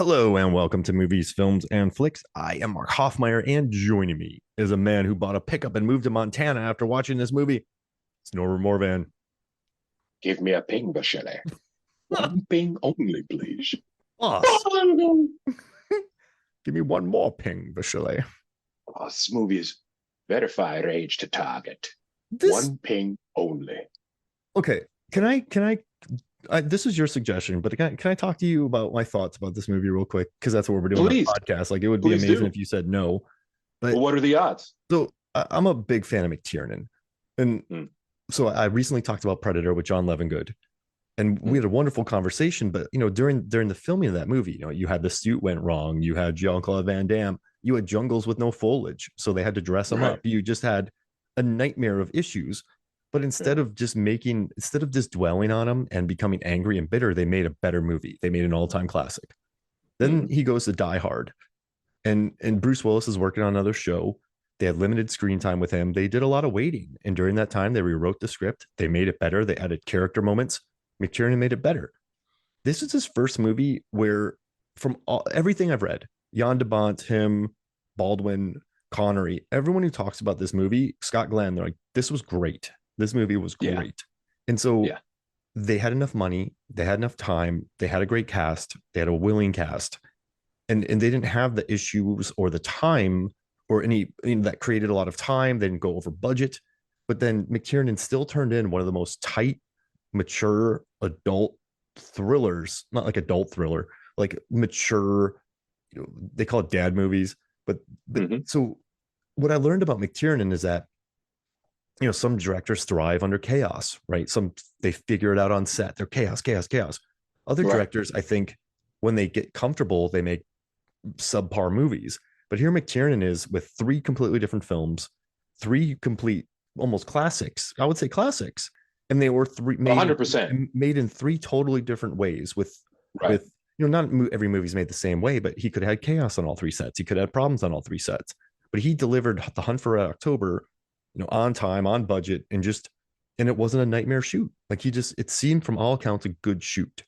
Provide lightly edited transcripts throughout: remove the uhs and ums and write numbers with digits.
Hello and welcome to Movies, Films, and Flicks. I am Mark Hoffmeyer, and joining me is a man who bought a pickup and moved to Montana after watching this movie. It's Norbert Morvan. Give me a ping, Bachelet. One ping only, please. Boss, give me one more ping, Bachelet. Oh, this movie is verified age to target. This One ping only. okay. This is your suggestion, but can I talk to you about my thoughts about this movie real quick? Because that's what we're doing Please. on the podcast. Like, it would be Please amazing do. if you said no. But Well, what are the odds? so I'm a big fan of McTiernan, and so I recently talked about Predator with John Levengood, and we had a wonderful conversation. But during the filming of that movie, you had the suit went wrong, you had Jean-Claude Van Damme, you had jungles with no foliage, so they had to dress them up. You just had a nightmare of issues. But instead of just dwelling on them and becoming angry and bitter, they made a better movie. They made an all-time classic. Then he goes to Die Hard, and Bruce Willis is working on another show. They had limited screen time with him. They did a lot of waiting, and during that time, they rewrote the script. They made it better. They added character moments. McTiernan made it better. This is his first movie where, from everything I've read, Jan de Bont, him, Baldwin, Connery, everyone who talks about this movie, Scott Glenn, they're like, this was great. This movie was great. Yeah. And so they had enough money, they had enough time, they had a great cast, they had a willing cast, and they didn't have the issues or the time or any that created a lot of time. They didn't go over budget. But then McTiernan still turned in one of the most tight, mature adult thrillers, not like adult thriller, like mature, they call it dad movies. But so what I learned about McTiernan is that some directors thrive under chaos, right? They figure it out on set. They're chaos. Other directors, I think, when they get comfortable, they make subpar movies. But here McTiernan is with three completely different films, three complete, almost classics. I would say classics. And they were made 100% made in three totally different ways with not every movie's made the same way, but he could have had chaos on all three sets. He could have had problems on all three sets. But he delivered The Hunt for Red October, on time, on budget, and it wasn't a nightmare shoot. Like it seemed from all accounts a good shoot.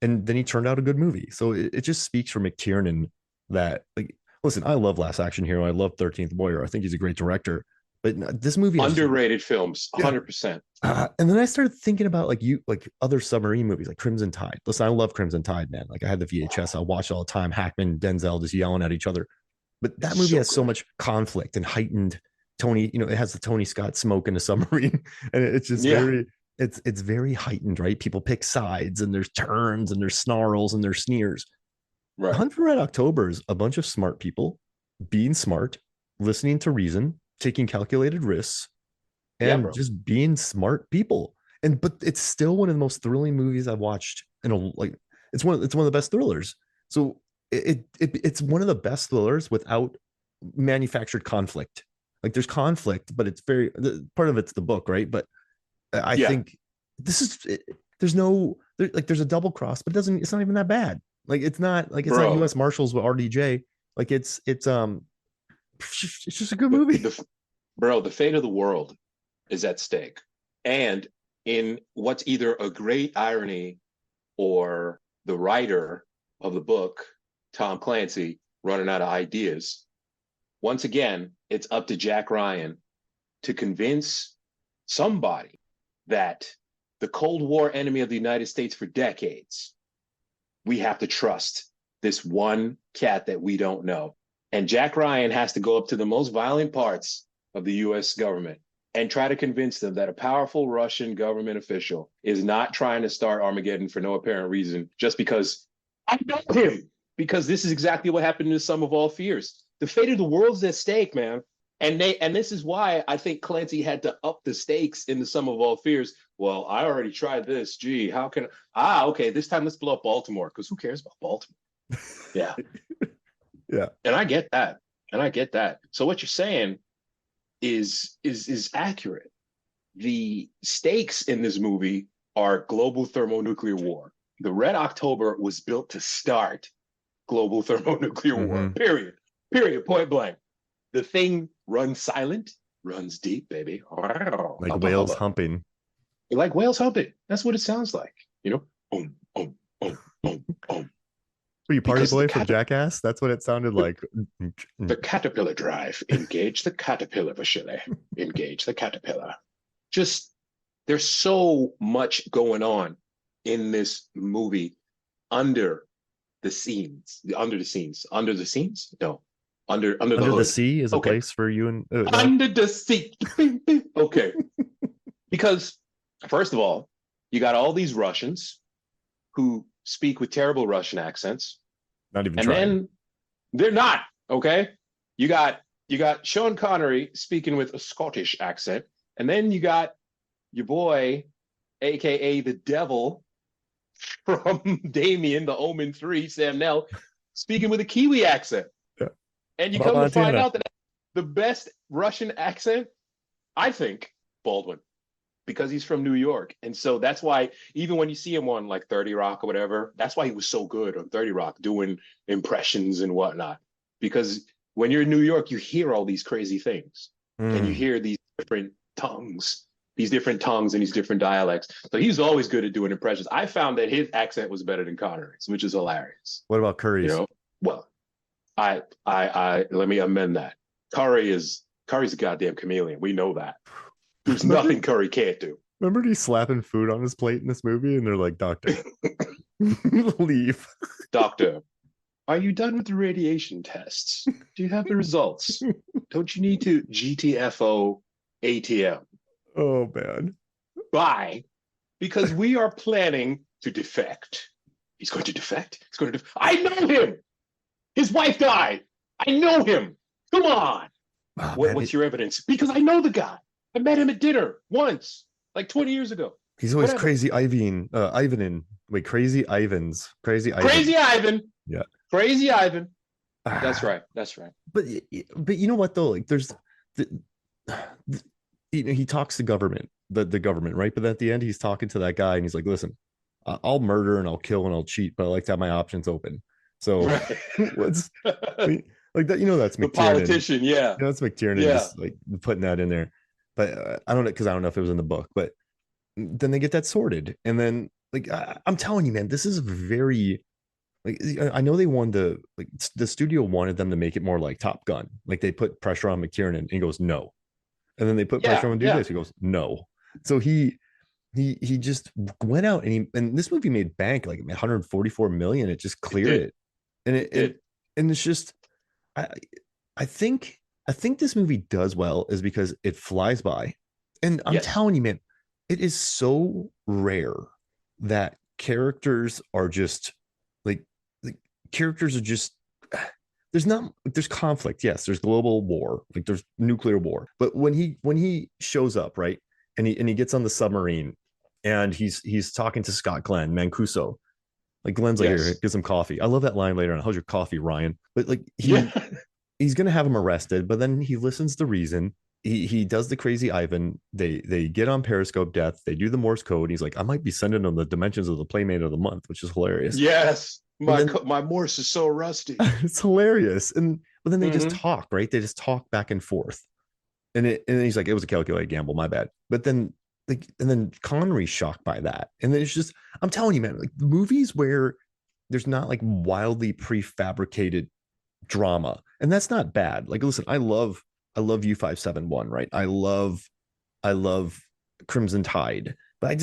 And then he turned out a good movie. So it just speaks for McTiernan that, like, listen, I love Last Action Hero. I love 13th Warrior. I think he's a great director. But this movie underrated films, 100%. And then I started thinking about like other submarine movies, like Crimson Tide. Listen, I love Crimson Tide, man. Like, I had the VHS. I watched it all the time. Hackman, Denzel just yelling at each other. But that movie has so much conflict and heightened Tony, it has the Tony Scott smoke in a submarine, and it's just it's very heightened, right? People pick sides, and there's turns, and there's snarls, and there's sneers. Right. Hunt for Red October is a bunch of smart people being smart, listening to reason, taking calculated risks, and just being smart people. But it's still one of the most thrilling movies I've watched it's one of the best thrillers. So it's one of the best thrillers without manufactured conflict. Like, there's conflict, but it's part of it's the book, right? But I think there's a double cross, but it's not even that bad. Like, it's not not U.S. Marshals with RDJ. Like, it's just a good movie. The fate of the world is at stake. And in what's either a great irony or the writer of the book, Tom Clancy, running out of ideas, once again, it's up to Jack Ryan to convince somebody that the Cold War enemy of the United States for decades, we have to trust this one cat that we don't know. And Jack Ryan has to go up to the most violent parts of the U.S. government and try to convince them that a powerful Russian government official is not trying to start Armageddon for no apparent reason, just because I know him, because this is exactly what happened in the Sum of All Fears. The fate of the world's at stake, man. And this is why I think Clancy had to up the stakes in the Sum of All Fears. Well, I already tried this. Gee, how can okay, this time let's blow up Baltimore, because who cares about Baltimore? Yeah. Yeah. And I get that. So what you're saying is accurate. The stakes in this movie are global thermonuclear war. The Red October was built to start global thermonuclear war, period, point blank. The thing runs silent, runs deep, baby. Like whales humping. Like whales humping. That's what it sounds like, Were you Party because Boy from Jackass? That's what it sounded like. the caterpillar drive. Engage the caterpillar, Vasily. Engage the caterpillar. Just there's so much going on in this movie under the scenes. Under the scenes. Under the scenes? No. Under the Under the hood. Sea is a place for you and Under the sea. Okay. Because first of all, you got all these Russians who speak with terrible Russian accents. not even And trying. then they're not, okay? You got Sean Connery speaking with a Scottish accent, and then you got your boy, aka the devil from Damien, the Omen 3, Sam Neill, speaking with a Kiwi accent. Yeah. And you About come to find Montana. out that the best Russian accent, I think, Baldwin, because he's from New York. And so that's why even when you see him on like 30 Rock or whatever, that's why he was so good on 30 Rock doing impressions and whatnot. Because when you're in New York, you hear all these crazy things and you hear these different tongues and these different dialects. So he's always good at doing impressions. I found that his accent was better than Connery's, which is hilarious. What about Curry's? You know, well, I let me amend that. Curry's a goddamn chameleon. We know that. There's nothing Curry can't do. Remember he's slapping food on his plate in this movie, and they're like, "Doctor, leave." Doctor, are you done with the radiation tests? Do you have the results? Don't you need to GTFO ATM? Oh man. Bye. Because we are planning to defect. He's going to defect? He's going to I know him. His wife died. I know him. Come on. Oh, What's your evidence? Because I know the guy. I met him at dinner once, like 20 years ago. He's always Whatever. crazy Ivan. Wait, crazy Ivan. Crazy Ivan. Yeah. Crazy Ivan. That's right. That's right. But you know what though? Like there's he talks to government, the government, right? But at the end, he's talking to that guy and he's like, listen, I'll murder and I'll kill and I'll cheat, but I like to have my options open. So Right. what's like that? You know, that's The McTiernan. politician. Yeah. You know, that's McTiernan just like putting that in there. But I don't know, because I don't know if it was in the book, but then they get that sorted. And then like I'm telling you, man, this is very like I know they wanted the studio wanted them to make it more like Top Gun. Like they put pressure on McTiernan and he goes, no. And then they put pressure on him to do this. He goes, no. So he just went out and this movie made bank like 144 million. It just cleared it. And and it's just I think this movie does well is because it flies by. And I'm telling you, man, it is so rare that characters are just like characters are just there's conflict. Yes, there's global war, like there's nuclear war. But when he shows up, right, and he gets on the submarine and he's talking to Scott Glenn, Mancuso. Like Glenn's like, here, get some coffee. I love that line later on. How's your coffee, Ryan? But like he's gonna have him arrested, but then he listens to reason. He does the crazy Ivan. They get on Periscope Death. They do the Morse code. He's like, I might be sending them the dimensions of the Playmate of the Month, which is hilarious. Yes, my Morse is so rusty. It's hilarious. But then they just talk, right? They just talk back and forth. And then he's like, it was a calculated gamble, my bad. But then and then Connery's shocked by that. And then it's just, I'm telling you, man, like movies where there's not like wildly prefabricated drama, and that's not bad. Like, listen, I love U571, right? I love Crimson Tide, but I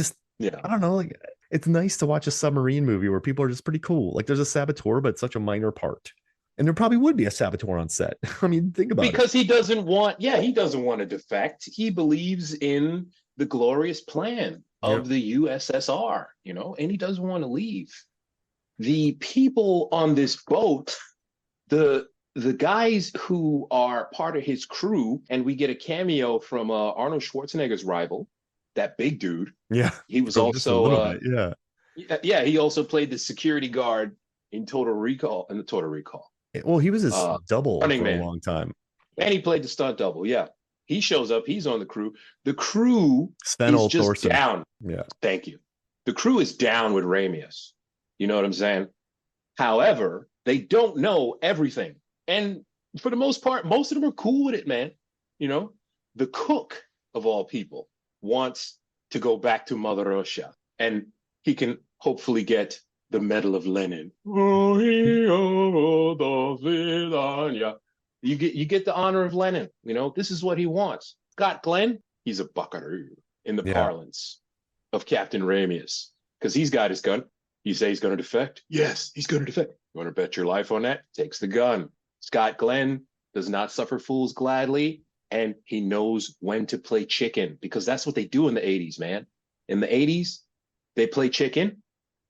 don't know, like it's nice to watch a submarine movie where people are just pretty cool. Like there's a saboteur, but such a minor part. And there probably would be a saboteur on set. I mean, think about it. Because he doesn't want to defect. He believes in the glorious plan of the USSR, and he doesn't want to leave. The people on this boat, the guys who are part of his crew, and we get a cameo from Arnold Schwarzenegger's rival, that big dude. Yeah. He was also he also played the security guard in Total Recall. Well, he was his double for a long time. And he played the stunt double. Yeah. He shows up. He's on the crew. The crew Sven is just Thorson. down. Yeah. Thank you. The crew is down with Ramius. You know what I'm saying? However, they don't know everything. And for the most part, most of them are cool with it, man. The cook of all people wants to go back to Mother Russia, and he can hopefully get the Medal of Lenin. You get the honor of Lenin. This is what he wants. Scott Glenn, he's a buckaroo in the Yeah. parlance of Captain Ramius, because he's got his gun. You say he's going to defect? Yes, he's going to defect. You want to bet your life on that? Takes the gun. Scott Glenn does not suffer fools gladly, and he knows when to play chicken, because that's what they do in the 80s, man. In the 80s, they play chicken,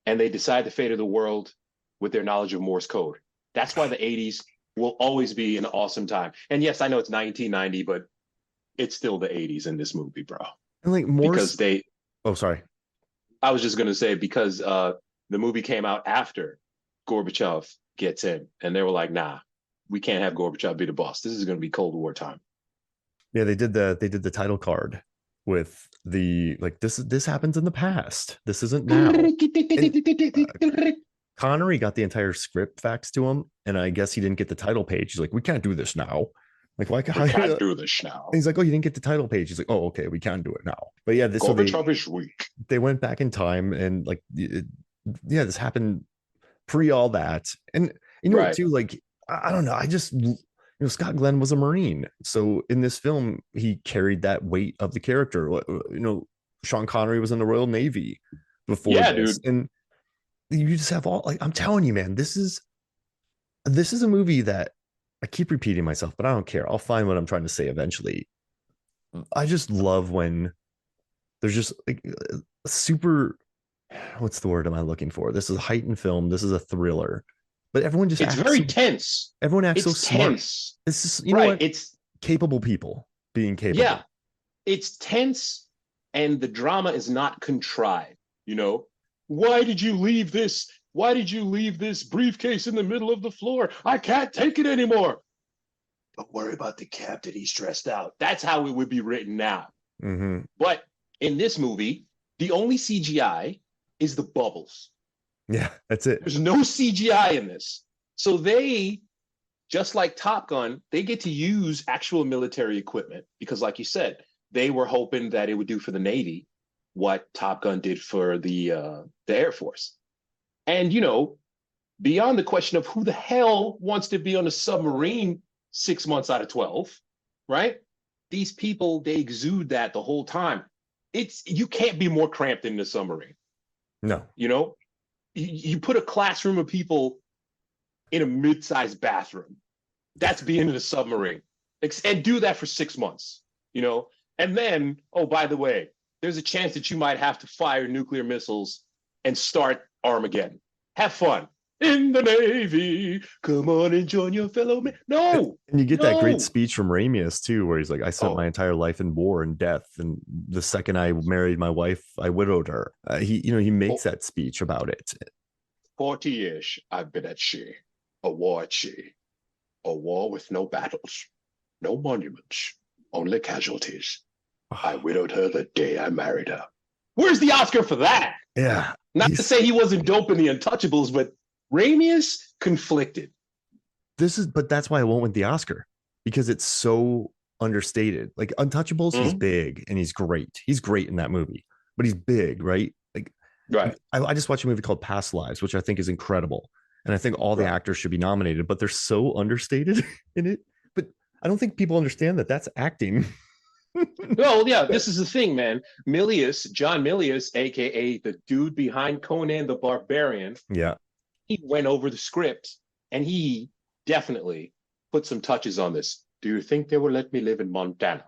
and they decide the fate of the world with their knowledge of Morse code. That's why the 80s will always be an awesome time. And yes, I know it's 1990, but it's still the 80s in this movie, bro. And like Morse, Because they, oh, sorry. I was just going to say, because the movie came out after Gorbachev gets in, and they were like, nah, we can't have Gorbachev be the boss. This is going to be Cold War time. Yeah, they did the title card with the like this happens in the past. This isn't now. And, Connery got the entire script faxed to him, and I guess he didn't get the title page. He's like, we can't do this now. Like, why can't do this now? And he's like, oh, you didn't get the title page. He's like, oh, okay, we can do it now. But yeah, Gorbachev is weak. They went back in time, and like, yeah, this happened pre all that, and Right. too, like, I don't know, I just Scott Glenn was a Marine, so in this film he carried that weight of the character. Sean Connery was in the Royal Navy before this, dude. and you just have all, like, I'm telling you, man, this is a movie that I keep repeating myself, but I don't care. I'll find what I'm trying to say eventually. I just love when there's just like super, what's the word am I looking for? This is a heightened film. This is a thriller, but everyone just it's very tense. Everyone acts so smart. Tense. This is right. What? It's capable people being capable. Yeah, it's tense, and the drama is not contrived. Why did you leave this? Why did you leave this briefcase in the middle of the floor? I can't take it anymore. Don't worry about the captain. He's stressed out. That's how it would be written now. Mm-hmm. But in this movie, the only CGI is the bubbles. Yeah, that's it. There's no CGI in this. So they, just like Top Gun, they get to use actual military equipment because, like you said, they were hoping that it would do for the Navy what Top Gun did for the Air Force. And, beyond the question of who the hell wants to be on a submarine 6 months out of 12, right? These people, they exude that the whole time. You can't be more cramped in the submarine. No. You put a classroom of people in a mid-sized bathroom. That's being in a submarine. And do that for 6 months, And then, oh, by the way, there's a chance that you might have to fire nuclear missiles and start Armageddon. Have fun. In the Navy, come on and join your fellow men. No. And you get that great speech from Ramius too, where he's like, I spent my entire life in war and death, and the second I married my wife, I widowed her. He makes that speech about it. 40 years I've been at sea, a war at sea, a war with no battles, no monuments, only casualties. I widowed her the day I married her. Where's the Oscar for that? Yeah. Not to say he wasn't dope in The Untouchables, but Ramius conflicted. But that's why I won't win the Oscar, because it's so understated. Like Untouchables, he's big and he's great. He's great in that movie, but he's big, right? Like, right. I just watched a movie called Past Lives, which I think is incredible. And I think all the actors should be nominated, but they're so understated in it. But I don't think people understand that that's acting. Well, yeah, this is the thing, man. John Milius, aka the dude behind Conan the Barbarian, yeah, he went over the script and he definitely put some touches on this. Do you think they will let me live in Montana?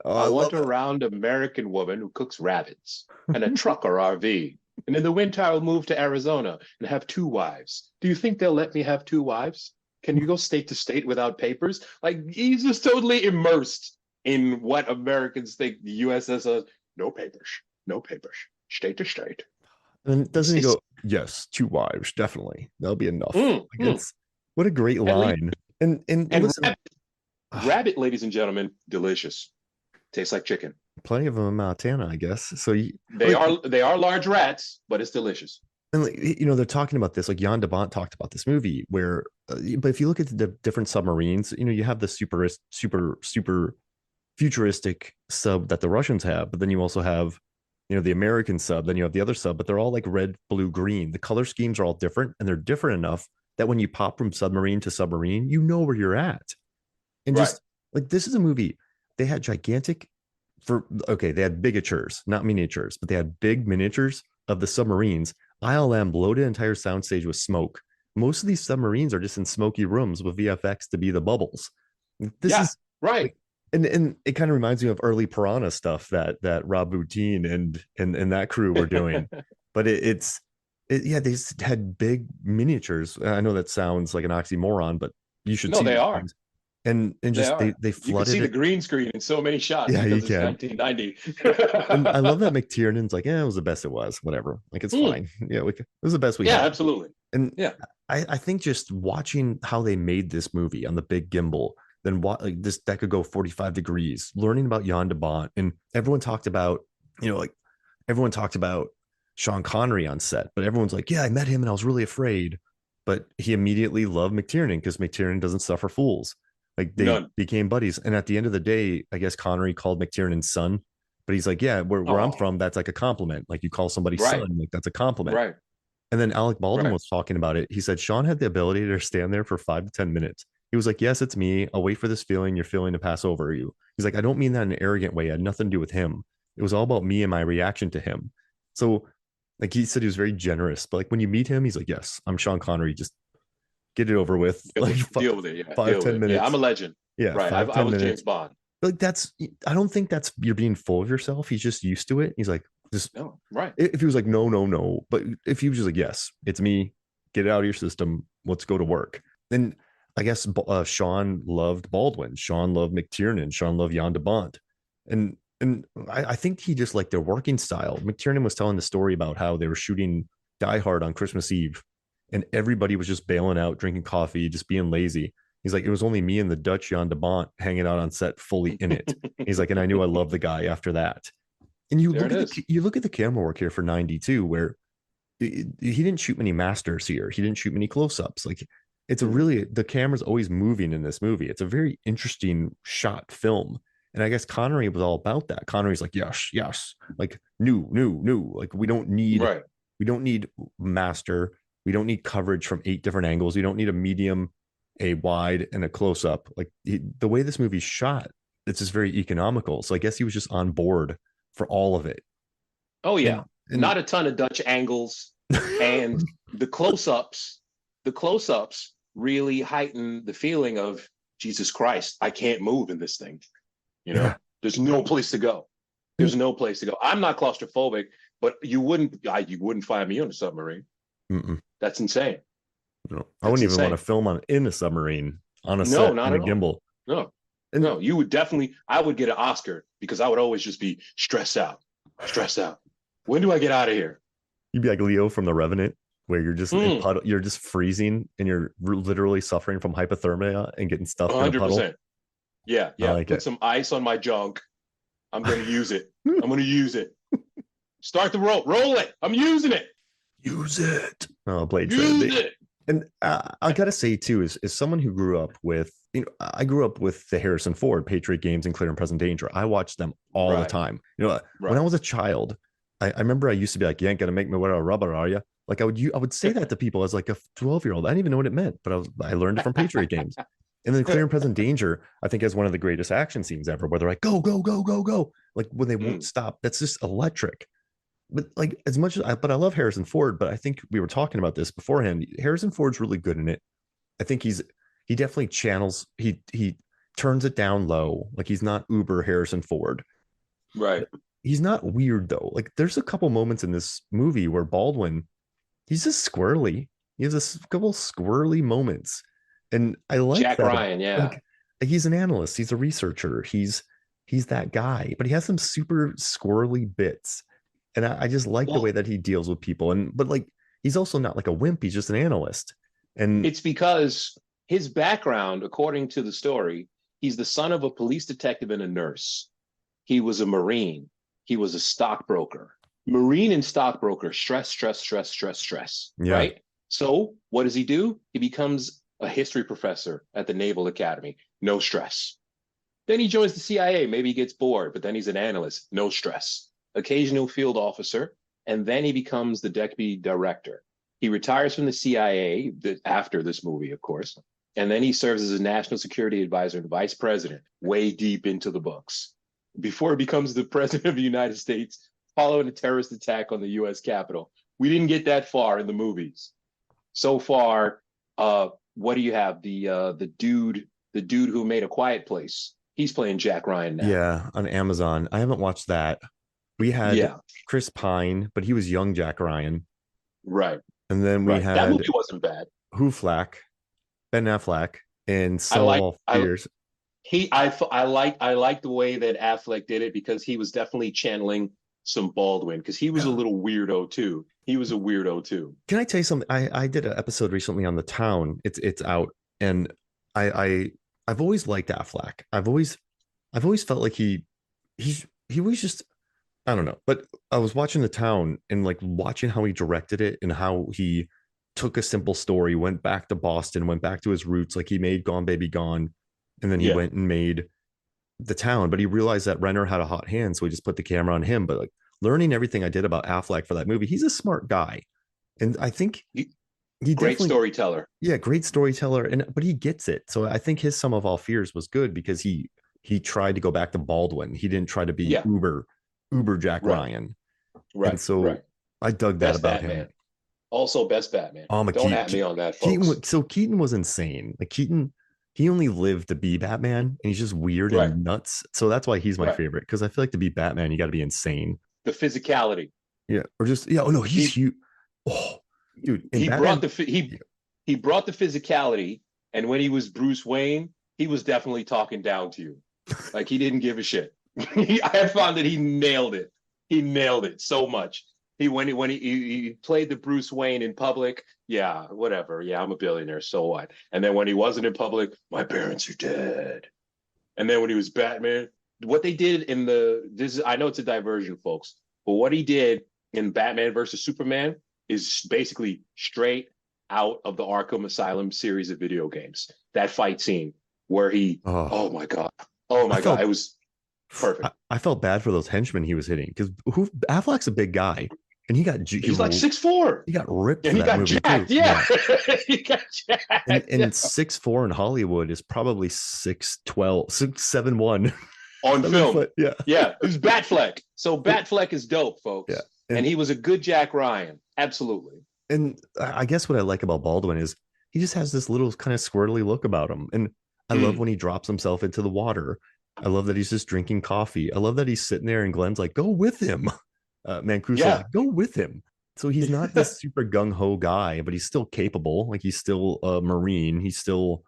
I want a round American woman who cooks rabbits and a trucker RV. And in the winter, I'll move to Arizona and have 2 wives. Do you think they'll let me have 2 wives? Can you go state to state without papers? Like, he's just totally immersed in what Americans think the USSR. No papers, state to state. And doesn't he go, yes, 2 wives, definitely. That'll be enough. What a great line. And listen, rabbit, ladies and gentlemen, delicious. Tastes like chicken. Plenty of them in Montana, I guess. So they are large rats, but it's delicious. And they're talking about this, like Jan de Bont talked about this movie where, but if you look at the different submarines, you have the super futuristic sub that the Russians have, but then you also have the American sub, then you have the other sub, but they're all like red, blue, green. The color schemes are all different, and they're different enough that when you pop from submarine to submarine, you know where you're at. And Right. just like, this is a movie, they had gigantic they had bigatures, not miniatures, but they had big miniatures of the submarines. ILM loaded an entire soundstage with smoke. Most of these submarines are just in smoky rooms with VFX to be the bubbles. This Yeah. is Right. like, and it kind of reminds me of early Piranha stuff that Rob Boutin and that crew were doing. But yeah, they had big miniatures. I know that sounds like an oxymoron, but you should No, see they these are. things. And They just are. they You can see flooded the it. green screen in so many shots Yeah, you because it's can. 1990. And I love that McTiernan's like, yeah, it was the best it was, whatever. Like, it's Mm. fine. Yeah, it was the best we Yeah, had. absolutely. And Yeah. I think just watching how they made this movie on the big gimbal, then what, like, this that could go 45 degrees, learning about Jan de Bont, and everyone talked about, like, everyone talked about Sean Connery on set, but everyone's like, yeah, I met him and I was really afraid. But he immediately loved McTiernan because McTiernan doesn't suffer fools. Like, they None. became buddies. And at the end of the day, I guess Connery called McTiernan's son, but he's like, yeah, where I'm Oh, from, that's like a compliment. Like, you call somebody right. son, like, that's a compliment. Right. And then Alec Baldwin Right. was talking about it. He said Sean had the ability to stand there for 5 to 10 minutes. He was like, yes, it's me. I'll wait for this feeling you're feeling to pass over you. He's like, I don't mean that in an arrogant way. It had nothing to do with him. It was all about me and my reaction to him. So, like, he said he was very generous. But like, when you meet him, he's like, yes, I'm Sean Connery. Just get it over with. Like, Deal with it. Yeah. five, Deal with ten it. Yeah. I'm minutes. a legend. Yeah, Right. five, I ten was James minutes. Bond. Like, I don't think that's, you're being full of yourself. He's just used to it. He's like, just, No. Right. if he was like, no, no, no. But if he was just like, yes, it's me, get it out of your system, let's go to work. Then I guess Sean loved Baldwin. Sean loved McTiernan. Sean loved Jan de Bont. And I think he just liked their working style. McTiernan was telling the story about how they were shooting Die Hard on Christmas Eve, and everybody was just bailing out, drinking coffee, just being lazy. He's like, it was only me and the Dutch Jan de Bont hanging out on set, fully in it. He's like, and I knew I loved the guy after that. And There it is. you look at the camera work here for 92, where he didn't shoot many masters here. He didn't shoot many close-ups. Like, it's a really, the camera's always moving in this movie. It's a very interesting shot film. And I guess Connery was all about that. Connery's like, yes, yes, like, new. Like, Right. we don't need master. We don't need coverage from 8 different angles. We don't need a medium, a wide, and a close-up. Like, the way this movie's shot, it's just very economical. So I guess he was just on board for all of it. Oh yeah. And Not a ton of Dutch angles, and the close-ups really heighten the feeling of, Jesus Christ, I can't move in this thing. yeah. There's no place to go. There's no place to go. I'm not claustrophobic, but you wouldn't find me on a submarine. Mm-mm. That's insane. No, I wouldn't even want to film in a submarine, on a set, Not in a at all. gimbal. No, And no, you would definitely, I would get an Oscar because I would always just be stressed out. When do I get out of here? you'd be like Leo from The Revenant, where you're just in puddle, you're just freezing, and you're literally suffering from hypothermia and getting stuff in a puddle. 100%. Yeah. Like Put it. some ice on my junk. I'm going to use it. Start the roll. Roll it. I'm using it. Use it. Oh, Blade Use Trinity. it. And I gotta say too, is someone who grew up with, I grew up with the Harrison Ford Patriot Games and Clear and Present Danger. I watched them all the time. When I was a child, I remember I used to be like, you ain't gonna make me wear a rubber, are you? Like, I would say that to people as like a 12-year-old. I didn't even know what it meant, but I learned it from Patriot Games. And then Clear and Present Danger, I think, has one of the greatest action scenes ever, where they're like, go, go, go, go, go. Like, when they won't stop. That's just electric. But like, as much as I love Harrison Ford, but I think we were talking about this beforehand. Harrison Ford's really good in it. I think he definitely channels, he turns it down low. Like, he's not uber Harrison Ford. Right. He's not weird though. Like, there's a couple moments in this movie where Baldwin, he's just squirrely. He has a couple squirrely moments. And I like Jack that. Ryan, yeah. Like, he's an analyst, he's a researcher, he's that guy, but he has some super squirrely bits. And I just like the way that he deals with people. But like, he's also not like a wimp, he's just an analyst. And it's because his background, according to the story, he's the son of a police detective and a nurse. He was a Marine. He was a stockbroker. Marine and stockbroker, stress, yeah. right? So what does he do? He becomes a history professor at the Naval Academy. No stress. Then he joins the CIA. Maybe he gets bored, but then he's an analyst. No stress. occasional field officer, and then he becomes the deputy director. He retires from the CIA after this movie, of course, and then he serves as a national security advisor and vice president, way deep into the books, before he becomes the president of the United States following a terrorist attack on the U.S. Capitol. We didn't get that far in the movies. So far, what do you have? The dude who made A Quiet Place. He's playing Jack Ryan now. Yeah, on Amazon. I haven't watched that. We had Chris Pine, but he was young Jack Ryan. Right. And then we had that movie wasn't bad. Flack, Ben Affleck, and Sum of All Fears. I like the way that Affleck did it, because he was definitely channeling some Baldwin, because he was a little weirdo too. Can I tell you something? I did an episode recently on The Town. It's out, and I've always liked Affleck. I've always felt like he was just, I don't know. But I was watching The Town and like watching how he directed it and how he took a simple story, went back to Boston, went back to his roots. Like he made Gone Baby Gone, and then he went and made The Town. But he realized that Renner had a hot hand, so he just put the camera on him. But like learning everything I did about Affleck for that movie, he's a smart guy, and I think he great storyteller. Yeah, great storyteller, but he gets it. So I think his Sum of All Fears was good because he tried to go back to Baldwin. He didn't try to be uber Jack Ryan. Right. And so I dug that about Batman. Him. Also, best Batman. Don't at me on that, folks. Keaton was insane. Like Keaton, he only lived to be Batman, and he's just weird and nuts. So that's why he's my favorite, because I feel like to be Batman, you got to be insane. The physicality. Yeah, or just oh no, he's huge. Oh, dude, he brought the physicality, and when he was Bruce Wayne, he was definitely talking down to you. Like he didn't give a shit. I found that he nailed it. He nailed it so much. When he played the Bruce Wayne in public, yeah, whatever. Yeah, I'm a billionaire, so what? And then when he wasn't in public, my parents are dead. And then when he was Batman, what they did I know it's a diversion, folks, but what he did in Batman versus Superman is basically straight out of the Arkham Asylum series of video games. That fight scene where oh my God, it was perfect. I felt bad for those henchmen he was hitting, because Affleck's a big guy, and he's like 6'4". He got ripped, and he got jacked. Too. Yeah, he got jacked. And 6'4" in Hollywood is probably 6'12", 6'7", on film. Foot. Yeah, it was Batfleck. So Batfleck is dope, folks. Yeah, and he was a good Jack Ryan, absolutely. And I guess what I like about Baldwin is he just has this little kind of squirrely look about him, and I love when he drops himself into the water. I love that he's just drinking coffee. I love that he's sitting there and Glenn's like, go with him. Mancuso's like, go with him. So he's not this super gung-ho guy, but he's still capable. Like he's still a Marine. He's still,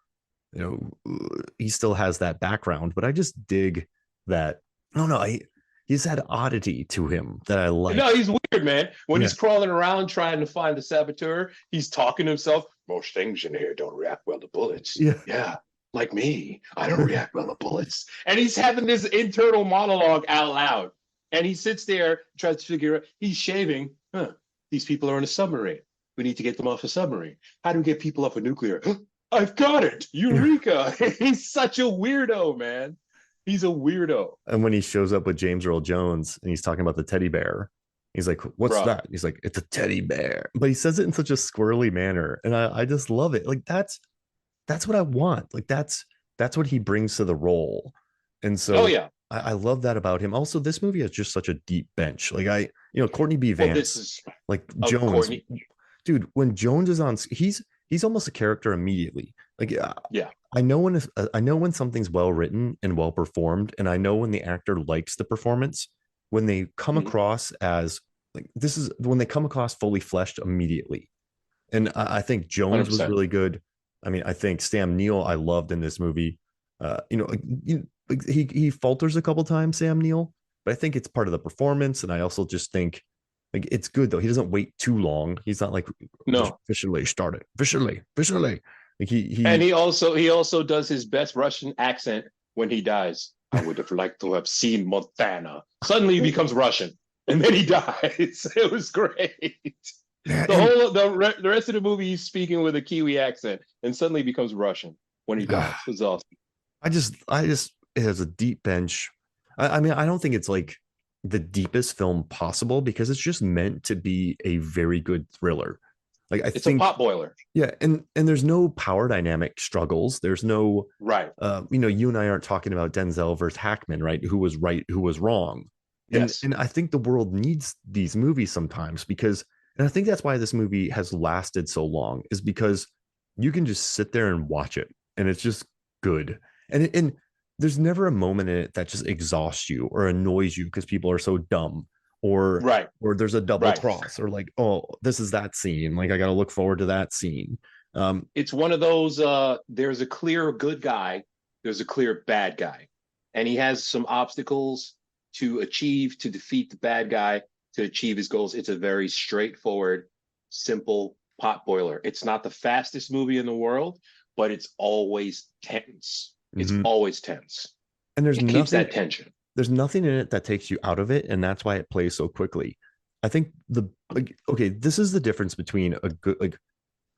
he still has that background. But I just dig that. I don't know. He's had oddity to him that I like. No, he's weird, man. When he's crawling around trying to find the saboteur, he's talking to himself. Most things in here don't react well to bullets. Yeah. Like me, I don't react well to bullets. And he's having this internal monologue out loud. And he sits there, tries to figure out, he's shaving. These people are in a submarine. We need to get them off a submarine. How do we get people off a nuclear? I've got it. Eureka. He's such a weirdo, man. He's a weirdo. And when he shows up with James Earl Jones and he's talking about the teddy bear, he's like, what's that? He's like, it's a teddy bear. But he says it in such a squirrely manner. And I just love it. Like that's what I want. Like that's what he brings to the role. And so I love that about him. Also, this movie has just such a deep bench. Like Courtney B. Vance, Jones, dude, when Jones is on, he's almost a character immediately. Like, I know when something's well written and well performed, and I know when the actor likes the performance, when they come across as like, this is when they come across fully fleshed immediately. And I think Jones 100%. Was really good. I mean, I think Sam Neill I loved in this movie. He falters a couple times, Sam Neill, but I think it's part of the performance. And I also just think like it's good though. He doesn't wait too long. He's not like officially started. Officially. Like he also does his best Russian accent when he dies. I would have liked to have seen Montana. Suddenly he becomes Russian, and then he dies. It was great. The rest of the movie he's speaking with a Kiwi accent, and suddenly he becomes Russian when he dies. It was awesome. I just it has a deep bench. I mean, I don't think it's like the deepest film possible because it's just meant to be a very good thriller. Like I It's a think, pot boiler. yeah, and there's no power dynamic struggles. There's no, Right. you and I aren't talking about Denzel versus Hackman, right? Who was right, who was wrong, Yes. and I think the world needs these movies sometimes because, and I think that's why this movie has lasted so long is because you can just sit there and watch it, and it's just good, and there's never a moment in it that just exhausts you or annoys you because people are so dumb Right. or there's a double Right. cross or like, oh, this is that scene, like I got to look forward to that scene. It's one of those there's a clear good guy, there's a clear bad guy. And he has some obstacles to achieve to defeat the bad guy to achieve his goals. It's a very straightforward, simple pot boiler. It's not the fastest movie in the world, but it's always tense. It's Mhm. always tense. And It keeps that tension. there's nothing in it that takes you out of it, and that's why it plays so quickly. I think the like okay, this is the difference between a good like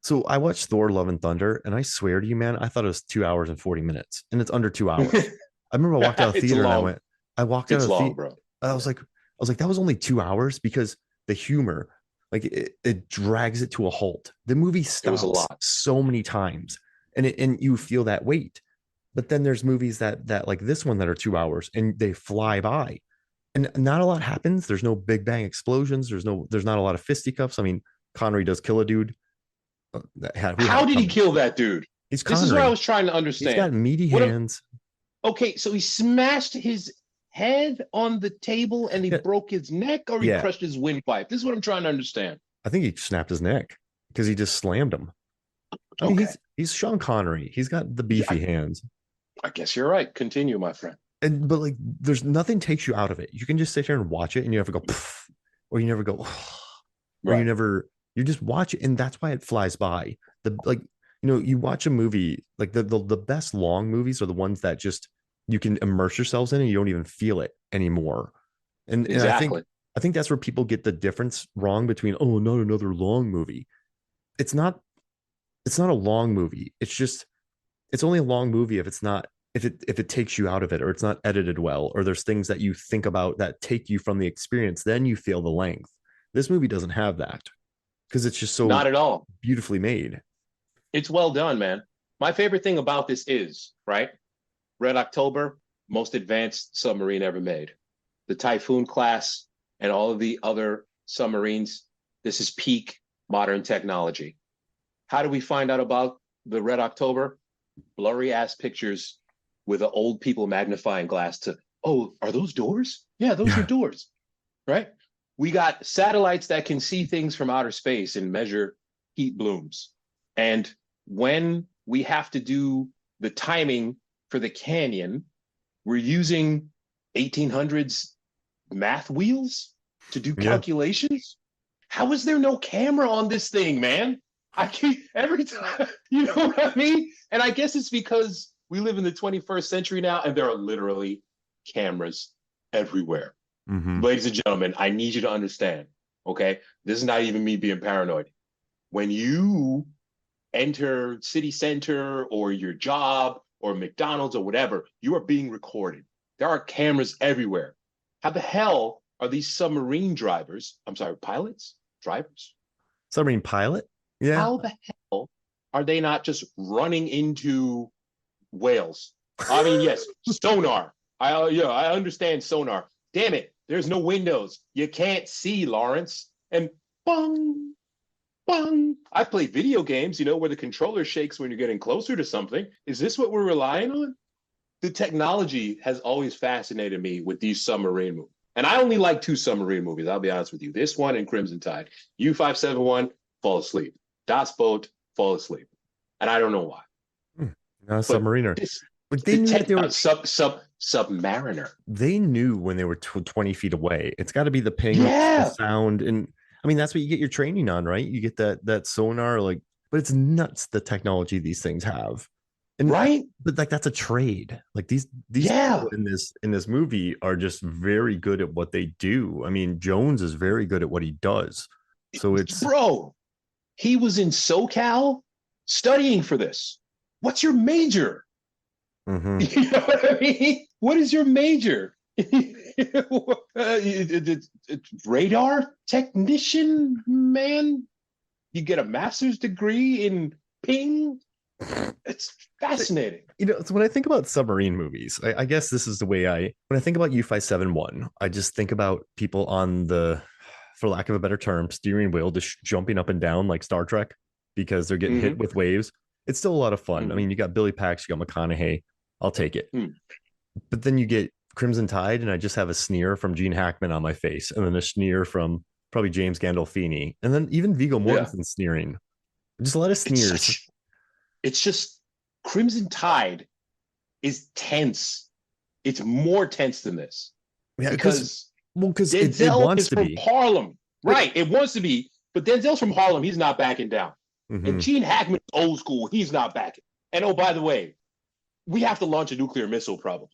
so I watched Thor Love and Thunder, and I swear to you, man, I thought it was 2 hours and 40 minutes, and it's under 2 hours. I remember I walked out of the It's theater and long. I walked out It's of the long, theater. bro. I was like, that was only 2 hours because the humor, like it drags it to a halt. The movie It was a stops lot. so many times, and you feel that weight. But then there's movies that like this one that are 2 hours and they fly by, and not a lot happens. There's no big bang explosions. There's not a lot of fisticuffs. I mean, Connery does kill a dude. Who had How it did he coming? kill that dude? He's This is what I Connery. was trying to He's understand. got meaty What hands. Okay, so he smashed his head on the table and he Yeah, broke his neck or he yeah. crushed his windpipe. This is what I'm trying to understand. I think he snapped his neck because he just slammed him. I mean, Okay. he's Sean Connery. He's got the Yeah, beefy hands. I guess you're right. Continue, my friend. And but like there's nothing takes you out of it. You can just sit here and watch it and you never go "Pff," or you never go or Right. you just watch it and that's why it flies by. The like you watch a movie like the best long movies are the ones that just you can immerse yourselves in and you don't even feel it anymore. And Exactly. I think that's where people get the difference wrong between oh not another long movie. It's not it's not a long movie. It's just it's only a long movie if it's not if it takes you out of it or it's not edited well or there's things that you think about that take you from the experience, then you feel the length. This movie doesn't have that because it's just so Not at all. beautifully made. It's well done, man. My favorite thing about this is, right? Red October, most advanced submarine ever made. The Typhoon class and all of the other submarines, this is peak modern technology. How do we find out about the Red October? Blurry ass pictures with an old people magnifying glass to, oh, are those doors? Yeah, those are Yeah. doors, right? We got satellites that can see things from outer space and measure heat blooms. And when we have to do the timing for the canyon, we're using 1800s math wheels to do Yeah. calculations. How is there no camera on this thing, man? I keep every time, you know what I mean? And I guess it's because we live in the 21st century now and there are literally cameras everywhere. Mm-hmm. Ladies and gentlemen, I need you to understand, okay? This is not even me being paranoid. When you enter city center or your job or McDonald's or whatever, you are being recorded. There are cameras everywhere. How the hell are these submarine drivers, I'm sorry, pilots, drivers? Submarine pilot. Yeah. How the hell are they not just running into whales? I mean, yes, sonar. I understand sonar. Damn it, there's no windows. You can't see, Lawrence. And bong, bong. I've played video games, where the controller shakes when you're getting closer to something. Is this what we're relying on? The technology has always fascinated me with these submarine movies. And I only like two submarine movies, I'll be honest with you. This one and Crimson Tide. U-571, fall asleep. Das Boat, fall asleep. And I don't know why. Not a submariner. This, Like they knew that they were Submariner. they knew when they were 20 feet away. It's got to be the ping, Yeah. the sound, and I mean that's what you get your training on, right? You get that sonar, like, but it's nuts the technology these things have, and right. But like that's a trade. Like these Yeah. people in this movie are just very good at what they do. I mean, Jones is very good at what he does. So it's bro. He was in SoCal studying for this. What's your major? Mm-hmm. You know what I mean? What is your major? Radar technician, man. You get a master's degree in ping. It's fascinating. So when I think about submarine movies, I guess this is the way when I think about U-571, I just think about people on the, for lack of a better term, steering wheel, just jumping up and down like Star Trek because they're getting hit with waves. It's still a lot of fun. I mean, you got Billy Pax, you got McConaughey. I'll take it. But then you get Crimson Tide, and I just have a sneer from Gene Hackman on my face, and then a sneer from probably James Gandolfini, and then even Viggo Mortensen sneering. Just a lot of sneers. It's just Crimson Tide is tense. It's more tense than this. Yeah, because it wants to be from Harlem, right? It wants to be, but Denzel's from Harlem. He's not backing down. And Gene Hackman, old school, he's not backing. And oh, by the way, we have to launch a nuclear missile, probably.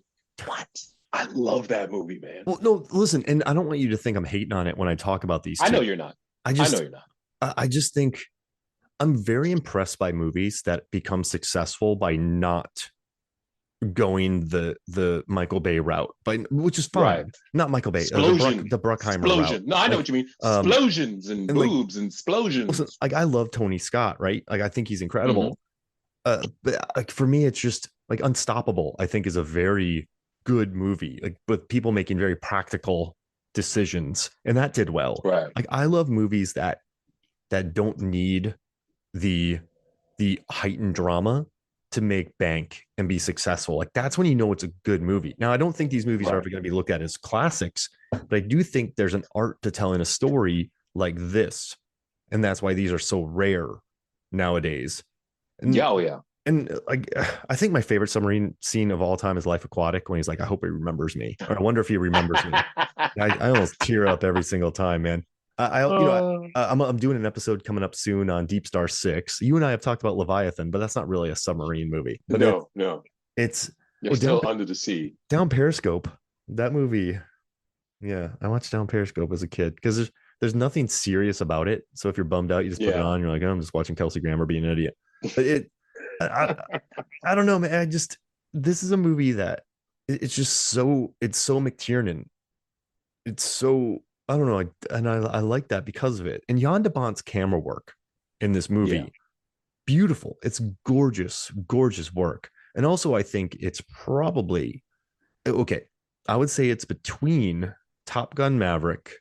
What? I love that movie, man. Well, no, listen, and I don't want you to think I'm hating on it when I talk about these two. I know you're not. I know you're not. I just think I'm very impressed by movies that become successful by not going the Michael Bay route, which is fine. Right. Not Michael Bay, the Bruckheimer route. No, I know what you mean. Explosions and boobs and explosions. Listen, like I love Tony Scott, right? Like I think he's incredible. But like for me, it's just like Unstoppable. I think is a very good movie, like with people making very practical decisions, and that did well. Right. Like I love movies that don't need the heightened drama to make bank and be successful. Like that's when you know it's a good movie. Now, I don't think these movies are ever going to be looked at as classics, but I do think there's an art to telling a story like this, and that's why these are so rare nowadays. And, and like I think my favorite submarine scene of all time is Life Aquatic, when he's like, "I hope he remembers me," or "I wonder if he remembers me." I almost tear up every single time, man. I'm doing an episode coming up soon on Deep Star 6. You and I have talked about Leviathan, but that's not really a submarine movie. But it's still under the sea. Down Periscope, that movie. Yeah, I watched Down Periscope as a kid because there's nothing serious about it. So if you're bummed out, you just put it on. You're like, oh, I'm just watching Kelsey Grammer be an idiot. But I don't know, man. This is a movie that it's so McTiernan. It's so, I don't know, and I like that because of it. And Jan de Bont's camera work in this movie, beautiful. It's gorgeous work. And also, I think it's probably okay. I would say it's between Top Gun Maverick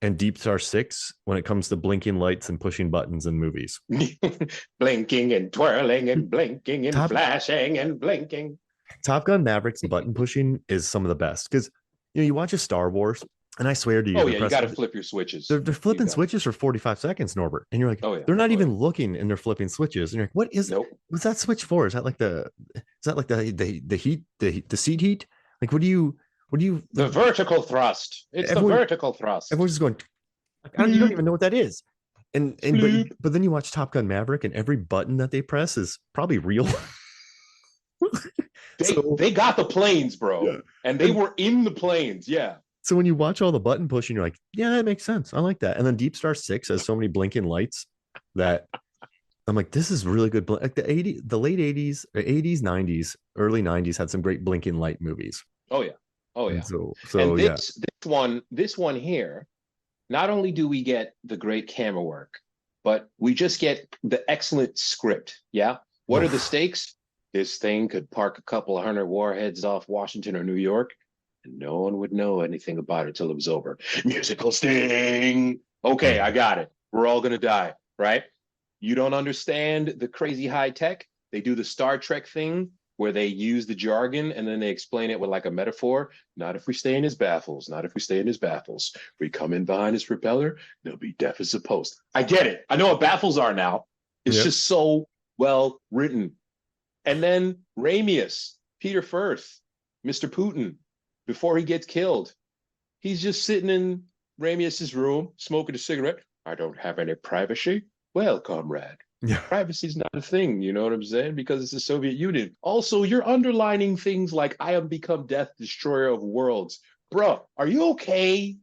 and Deep Star 6 when it comes to blinking lights and pushing buttons in movies. Blinking and twirling and blinking and flashing and blinking. Top Gun Maverick's button pushing is some of the best because you watch a Star Wars, and I swear to you, you got to flip your switches. They're flipping switches for 45 seconds, Norbert, and you're like, they're not even looking, and they're flipping switches, and you're like, what is? What's that switch for? Is that like the heat, the seat heat? Like, what do you? The vertical thrust. It's the vertical thrust. Everyone's just going. You don't even know what that is. But then you watch Top Gun Maverick, and every button that they press is probably real. They got the planes, bro, and they were in the planes. Yeah. So when you watch all the button pushing, you're like, yeah, that makes sense. I like that. And then Deep Star 6 has so many blinking lights that I'm like, this is really good. Like the late 80s, 90s, early 90s had some great blinking light movies. Oh yeah. And this one here, not only do we get the great camera work, but we just get the excellent script. Yeah. What are the stakes? This thing could park a couple of 100 warheads off Washington or New York, and no one would know anything about it till it was over. Musical sting. Okay, I got it. We're all going to die, right? You don't understand the crazy high tech. They do the Star Trek thing where they use the jargon and then they explain it with like a metaphor. Not if we stay in his baffles. Not if we stay in his baffles. We come in behind his propeller, they'll be deaf as a post. I get it. I know what baffles are now. It's just so well written. And then Ramius, Peter Firth, Mr. Putin, before he gets killed, he's just sitting in Ramius's room, smoking a cigarette. I don't have any privacy. Well, comrade, privacy's not a thing, you know what I'm saying? Because it's the Soviet Union. Also, you're underlining things like, I have become death, destroyer of worlds. Bruh, are you okay?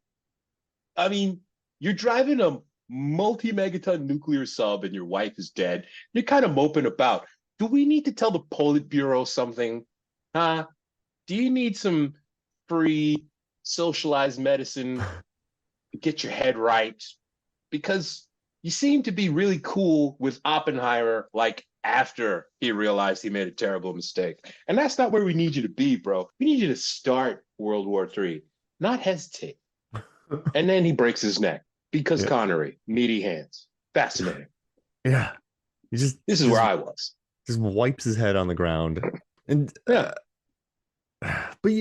I mean, you're driving a multi-megaton nuclear sub and your wife is dead. You're kind of moping about. Do we need to tell the Politburo something? Huh? Do you need some free, socialized medicine, get your head right, because you seem to be really cool with Oppenheimer, like after he realized he made a terrible mistake. And that's not where we need you to be, bro. We need you to start World War III, not hesitate. And then he breaks his neck because Yeah. Connery, meaty hands. Fascinating. Yeah. This is where I was. Just wipes his head on the ground. And Yeah. but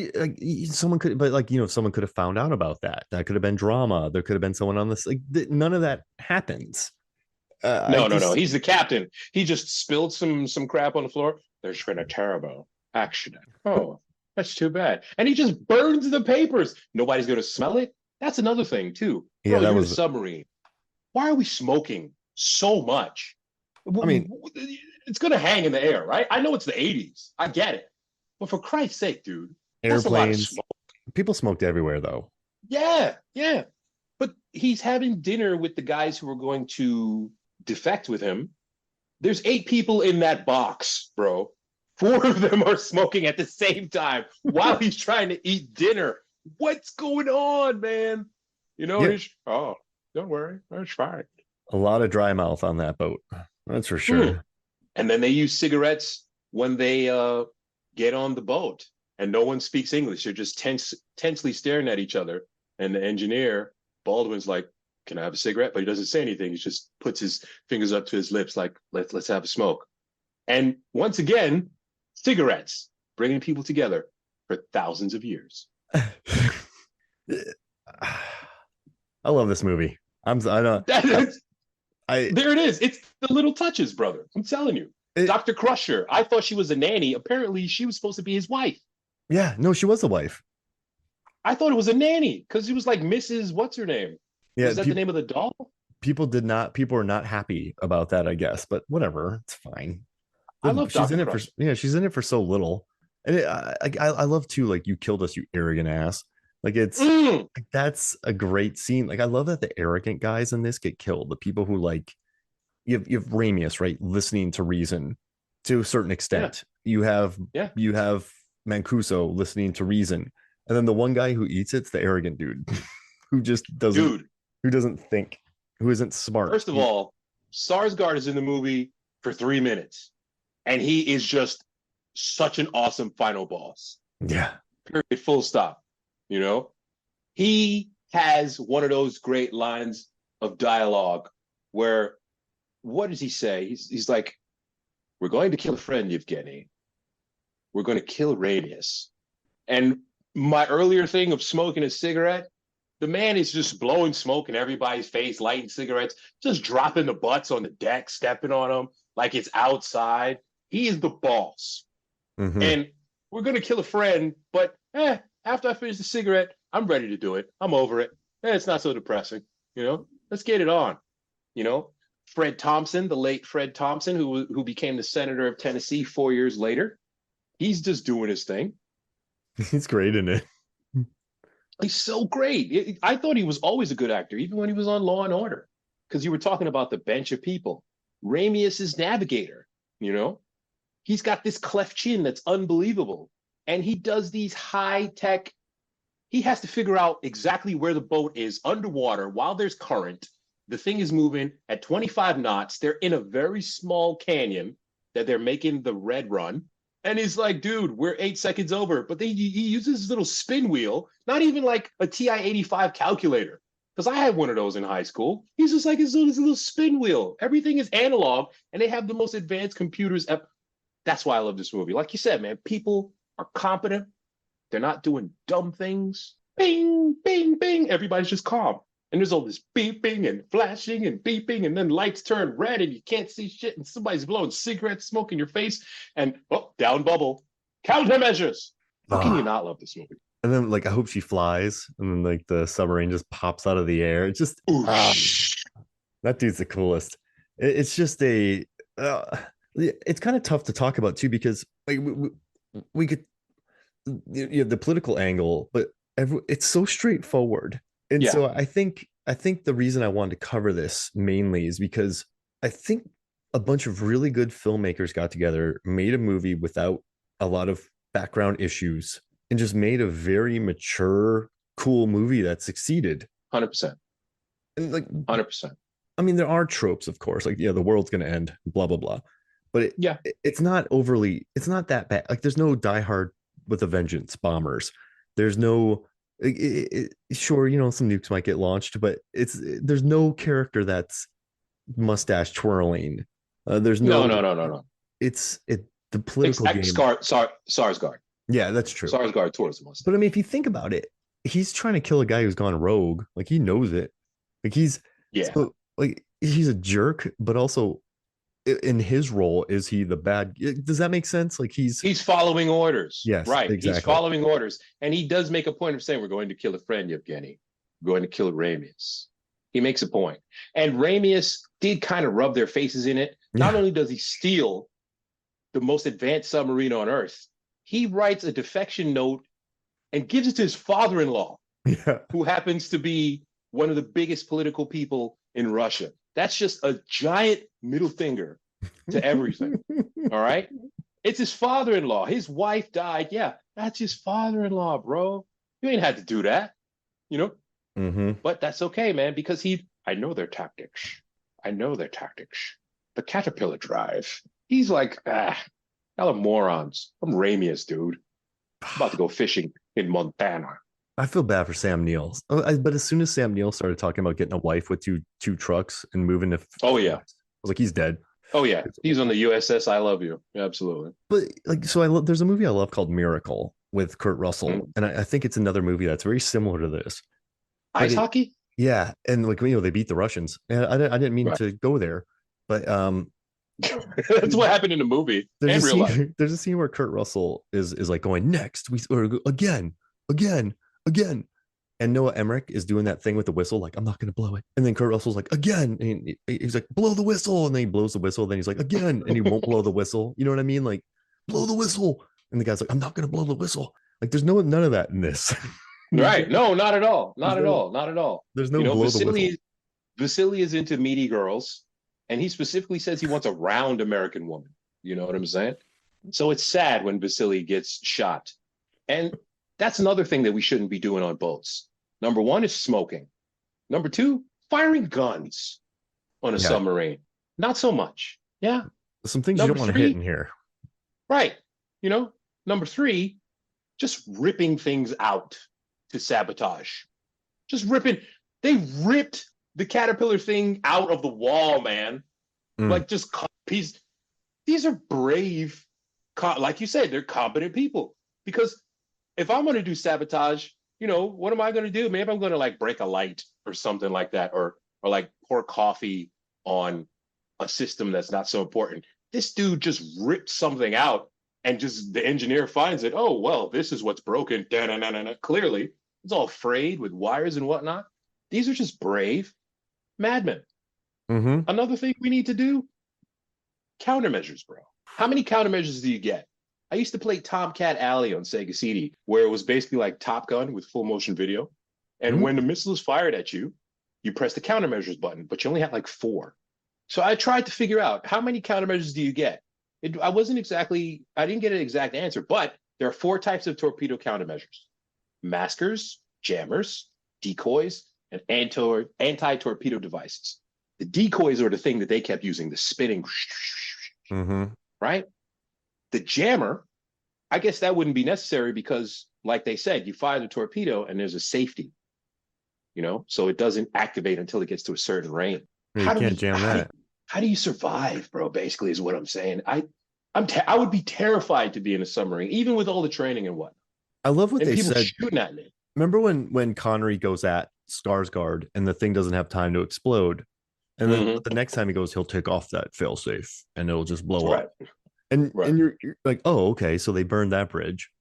someone could, but like, someone could have found out about that. That could have been drama. There could have been someone on this. Like, none of that happens. No. He's the captain. He just spilled some crap on the floor. There's been a terrible accident. Oh, that's too bad. And he just burns the papers. Nobody's going to smell it. That's another thing too. Yeah, Bro, that you're was a submarine. Why are we smoking so much? I mean, it's going to hang in the air, right? I know it's the 80s. I get it. But for Christ's sake, dude, that's a lot of airplanes. smoke. People smoked everywhere, though. Yeah. But he's having dinner with the guys who are going to defect with him. There's 8 people in that box, bro. 4 of them are smoking at the same time while he's trying to eat dinner. What's going on, man? Yeah. Oh, don't worry. It's fine. A lot of dry mouth on that boat. That's for sure. And then they use cigarettes when they get on the boat, and no one speaks English. They're just tensely staring at each other. And the engineer, Baldwin's like, "Can I have a cigarette?" But he doesn't say anything. He just puts his fingers up to his lips like, let's have a smoke. And once again, cigarettes bringing people together for thousands of years. I love this movie. I know. There it is. It's the little touches, brother. I'm telling you. Dr. Crusher. I thought she was a nanny. Apparently, she was supposed to be his wife. Yeah, no, she was a wife. I thought it was a nanny because she was like Mrs. What's her name? Yeah, is that the name of the doll? People were not happy about that, I guess, but whatever, it's fine. I love she's Dr. in it Crusher. she's in it for so little. And I love too, like, you killed us, you arrogant ass. Like, it's like, that's a great scene. Like, I love that the arrogant guys in this get killed. The people who, like, you have Ramius, right, listening to reason to a certain extent. Yeah. You have Mancuso listening to reason, and then the one guy who eats it's the arrogant dude who just doesn't who doesn't think, who isn't smart. First of all, Sarsgaard is in the movie for 3 minutes, and he is just such an awesome final boss. Yeah. Period. Full stop. He has one of those great lines of dialogue where, what does he say? He's like, "We're going to kill a friend, Yevgeny. We're going to kill Ramius." And my earlier thing of smoking a cigarette, the man is just blowing smoke in everybody's face, lighting cigarettes, just dropping the butts on the deck, stepping on them like it's outside. He is the boss. Mm-hmm. And we're going to kill a friend, but after I finish the cigarette, I'm ready to do it. I'm over it. It's not so depressing. Let's get it on. Fred Thompson, the late Fred Thompson, who became the senator of Tennessee 4 years later, he's just doing his thing. He's great in it. He's so great. I thought he was always a good actor, even when he was on Law and Order, because you were talking about the bench of people. Ramius is Navigator. He's got this cleft chin that's unbelievable, and he does these high tech. He has to figure out exactly where the boat is underwater while there's current. The thing is moving at 25 knots. They're in a very small canyon that they're making the red run. And he's like, "Dude, we're 8 seconds over." But he uses his little spin wheel, not even like a TI-85 calculator, because I had one of those in high school. He's just like his little spin wheel. Everything is analog, and they have the most advanced computers. That's why I love this movie. Like you said, man, people are competent. They're not doing dumb things. Bing, bing, bing. Everybody's just calm. And there's all this beeping and flashing and beeping, and then lights turn red and you can't see shit, and somebody's blowing cigarette smoke in your face, and down bubble. Countermeasures. How can you not love this movie? And then, like, I hope she flies, and then, like, the submarine just pops out of the air. It's just that dude's the coolest. It's just it's kind of tough to talk about too, because like we could, the political angle, but it's so straightforward. And so I think the reason I wanted to cover this mainly is because I think a bunch of really good filmmakers got together, made a movie without a lot of background issues, and just made a very mature, cool movie that succeeded. 100%. And like 100%. I mean, there are tropes, of course, like, yeah, the world's gonna end, blah blah blah. But Yeah. it's not overly, it's not that bad. Like there's no Die Hard with a Vengeance bombers. There's no sure, some nukes might get launched, but there's no character that's mustache twirling. There's No, no no, no, no, no. the political game. Sarsgaard. Yeah, that's true. Sarsgaard towards the mustache. But I mean, if you think about it, he's trying to kill a guy who's gone rogue. Like he knows it. Like he's a jerk, but also in his role, is he the bad? Does that make sense? Like he's following orders. Yes, right. Exactly. He's following orders, and he does make a point of saying, "We're going to kill a friend, Yevgeny. We're going to kill Ramius." He makes a point, and Ramius did kind of rub their faces in it. Yeah. Not only does he steal the most advanced submarine on Earth, he writes a defection note and gives it to his father-in-law, who happens to be one of the biggest political people in Russia. That's just a giant middle finger to everything. All right. It's his father-in-law. His wife died. Yeah, that's his father-in-law, bro. You ain't had to do that, But that's okay, man, because I know their tactics. The caterpillar drive. He's like, y'all are morons. I'm Ramius, dude. I'm about to go fishing in Montana. I feel bad for Sam Neill. But as soon as Sam Neill started talking about getting a wife with two trucks and moving to, I was like, he's dead. Oh yeah, he's on the USS I Love You. Absolutely. But like, so there's a movie I love called Miracle with Kurt Russell, and I think it's another movie that's very similar to this. Ice hockey. Yeah, and like they beat the Russians, and I didn't mean to go there, but that's what happened in the movie and real life. There's a scene where Kurt Russell is like going next, or again. And Noah Emmerich is doing that thing with the whistle, like, I'm not going to blow it. And then Kurt Russell's like, again. And he's like, blow the whistle. And then he blows the whistle. Then he's like, again. And he won't blow the whistle. You know what I mean? Like, blow the whistle. And the guy's like, I'm not going to blow the whistle. Like, there's none of that in this. Right. No, not at all. Not at all. There's no blow the whistle. Vasily is into meaty girls. And he specifically says he wants a round American woman. You know what I'm saying? So it's sad when Vasily gets shot. And that's another thing that we shouldn't be doing on boats. Number one is smoking. Number two, firing guns on a submarine. Not so much. Yeah. Some things you don't want to hit in here. Right. Number three, just ripping things out to sabotage. Just ripping. They ripped the caterpillar thing out of the wall, man. Like just pieces. These are brave, like you said, they're competent people. Because if I'm going to do sabotage, what am I going to do? Maybe I'm going to like break a light or something like that, or like pour coffee on a system that's not so important. This dude just ripped something out, and just the engineer finds it. Oh, well, this is what's broken. Clearly, it's all frayed with wires and whatnot. These are just brave madmen. Another thing we need to do, countermeasures, bro. How many countermeasures do you get? I used to play Tomcat Alley on Sega CD, where it was basically like Top Gun with full motion video. And when the missile is fired at you, you press the countermeasures button, but you only had like 4. So I tried to figure out, how many countermeasures do you get? I didn't get an exact answer, but there are 4 types of torpedo countermeasures: maskers, jammers, decoys, and anti-torpedo devices. The decoys are the thing that they kept using, the spinning, right? The jammer, I guess that wouldn't be necessary because, like they said, you fire the torpedo and there's a safety, so it doesn't activate until it gets to a certain range. You can't jam that. How do you survive, bro? Basically, is what I'm saying. I would be terrified to be in a submarine, even with all the training and whatnot. I love what they said. Shooting at me. Remember when Connery goes at Skarsgård and the thing doesn't have time to explode, and then the next time he goes, he'll take off that failsafe and it'll just blow up. And you're like, oh, okay, so they burned that bridge,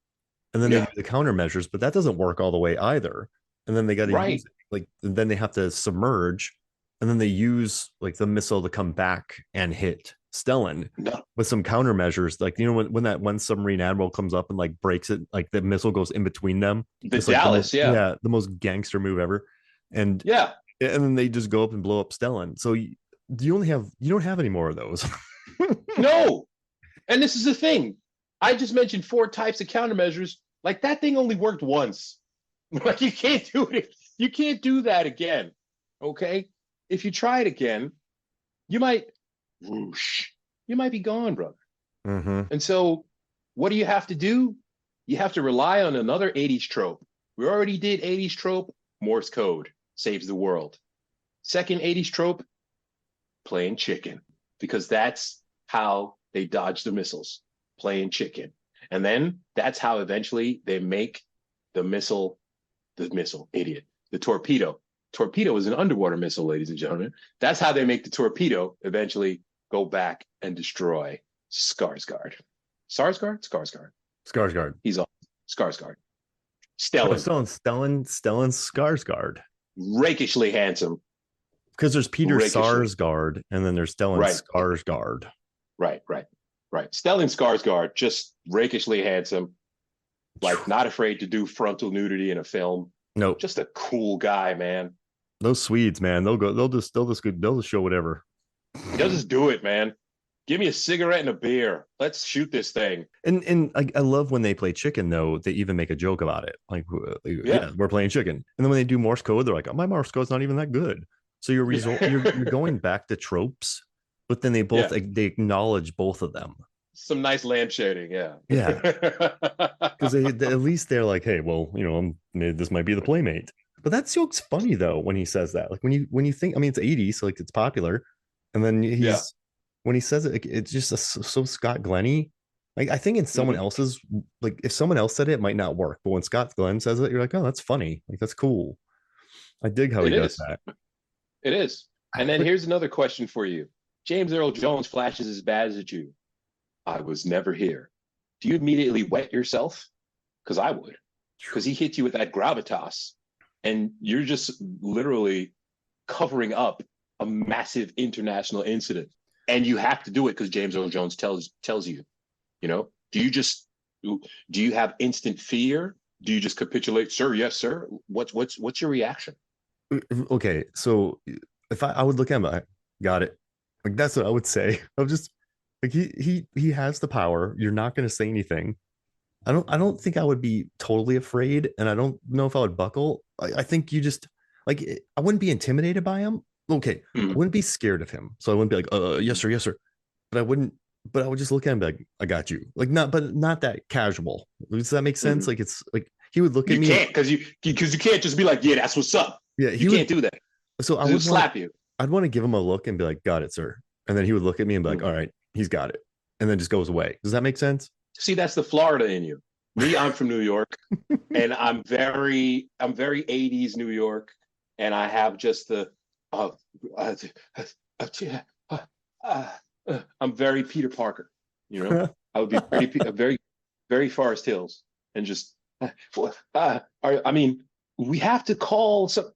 and then they do the countermeasures, but that doesn't work all the way either. And then they got to use it, like, then they have to submerge, and then they use like the missile to come back and hit Stellan with some countermeasures. Like, when that one submarine admiral comes up and like breaks it, like the missile goes in between them. The Dallas, the most gangster move ever. And then they just go up and blow up Stellan. So you don't have any more of those. No. And this is the thing. I just mentioned 4 types of countermeasures. Like that thing only worked once. Like you can't do it. You can't do that again. Okay. If you try it again, you might whoosh. You might be gone, brother. Mm-hmm. And so what do you have to do? You have to rely on another 80s trope. We already did 80s trope, Morse code saves the world. Second 80s trope, playing chicken, because that's how they dodge the missiles, playing chicken. And then that's how eventually they make the idiot, the torpedo. Torpedo is an underwater missile, ladies and gentlemen. That's how they make the torpedo eventually go back and destroy Skarsgård. Skarsgård? Skarsgård. He's on Skarsgård. Stellan Skarsgård. Rakishly handsome. Because there's Peter Sarsgaard and then there's Stellan Skarsgård. Right. Stellan Skarsgård, just rakishly handsome, like not afraid to do frontal nudity in a film. Nope. Just a cool guy, man. Those Swedes, man, they'll just show whatever. They'll just do it, man. Give me a cigarette and a beer. Let's shoot this thing. And I love when they play chicken, though. They even make a joke about it. Like, yeah, we're playing chicken. And then when they do Morse code, they're like, oh, my Morse code's not even that good. So you're going back to tropes, but then they both they acknowledge both of them. Some nice lamp shading, yeah. Because at least they're like, hey, well, this might be the playmate. But that joke's funny though when he says that. Like when you think, I mean, it's 80s, so like it's popular, and then when he says it, it's just so Scott Glenny. Like I think in someone else's, like if someone else said it, it might not work. But when Scott Glenn says it, you're like, oh, that's funny. Like that's cool. I dig how he does that. It is. And then here's another question for you. James Earl Jones flashes his badge at you. I was never here. Do you immediately wet yourself? Because I would. Because he hit you with that gravitas. And you're just literally covering up a massive international incident. And you have to do it because James Earl Jones tells you, do you have instant fear? Do you just capitulate? Sir, yes, sir. What's your reaction? Okay, so if I would look at him, I got it. Like that's what I would say. I'm just like he has the power. You're not going to say anything. I don't think I would be totally afraid, and I don't know if I would buckle. I think you just like I wouldn't be intimidated by him. Okay, I wouldn't be scared of him, so I wouldn't be like, yes sir. But I wouldn't. But I would just look at him and be like, I got you. Like not that casual. Does that make sense? Like it's like he would look at me. You can't because you can't just be like, yeah, that's what's up. Yeah, you can't do that. So I would slap you. I'd want to give him a look and be like, got it, sir. And then he would look at me and be like, all right, he's got it. And then just goes away. Does that make sense? See, that's the Florida in you. Me, I'm from New York, and I'm very 80s New York, and I have just the I'm very Peter Parker, I would be very, very Forest Hills, and just I mean, we have to call some.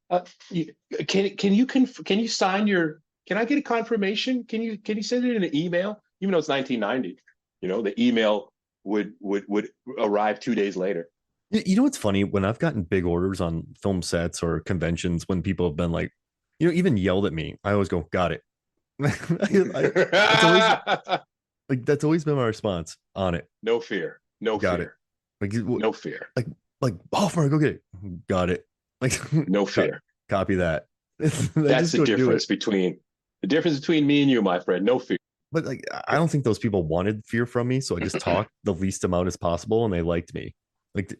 Can you sign your? Can I get a confirmation? Can you send it in an email? Even though it's 1990, the email would arrive 2 days later. You know what's funny? When I've gotten big orders on film sets or conventions, when people have been like, even yelled at me, I always go, got it. That's always been my response on it. No fear. No got fear. It. No fear. Like Hoffman, go get it. Got it. Like no fear. Copy that. That's the difference between me and you, my friend. No fear. But like, I don't think those people wanted fear from me, so I just talked the least amount as possible, and they liked me. Right.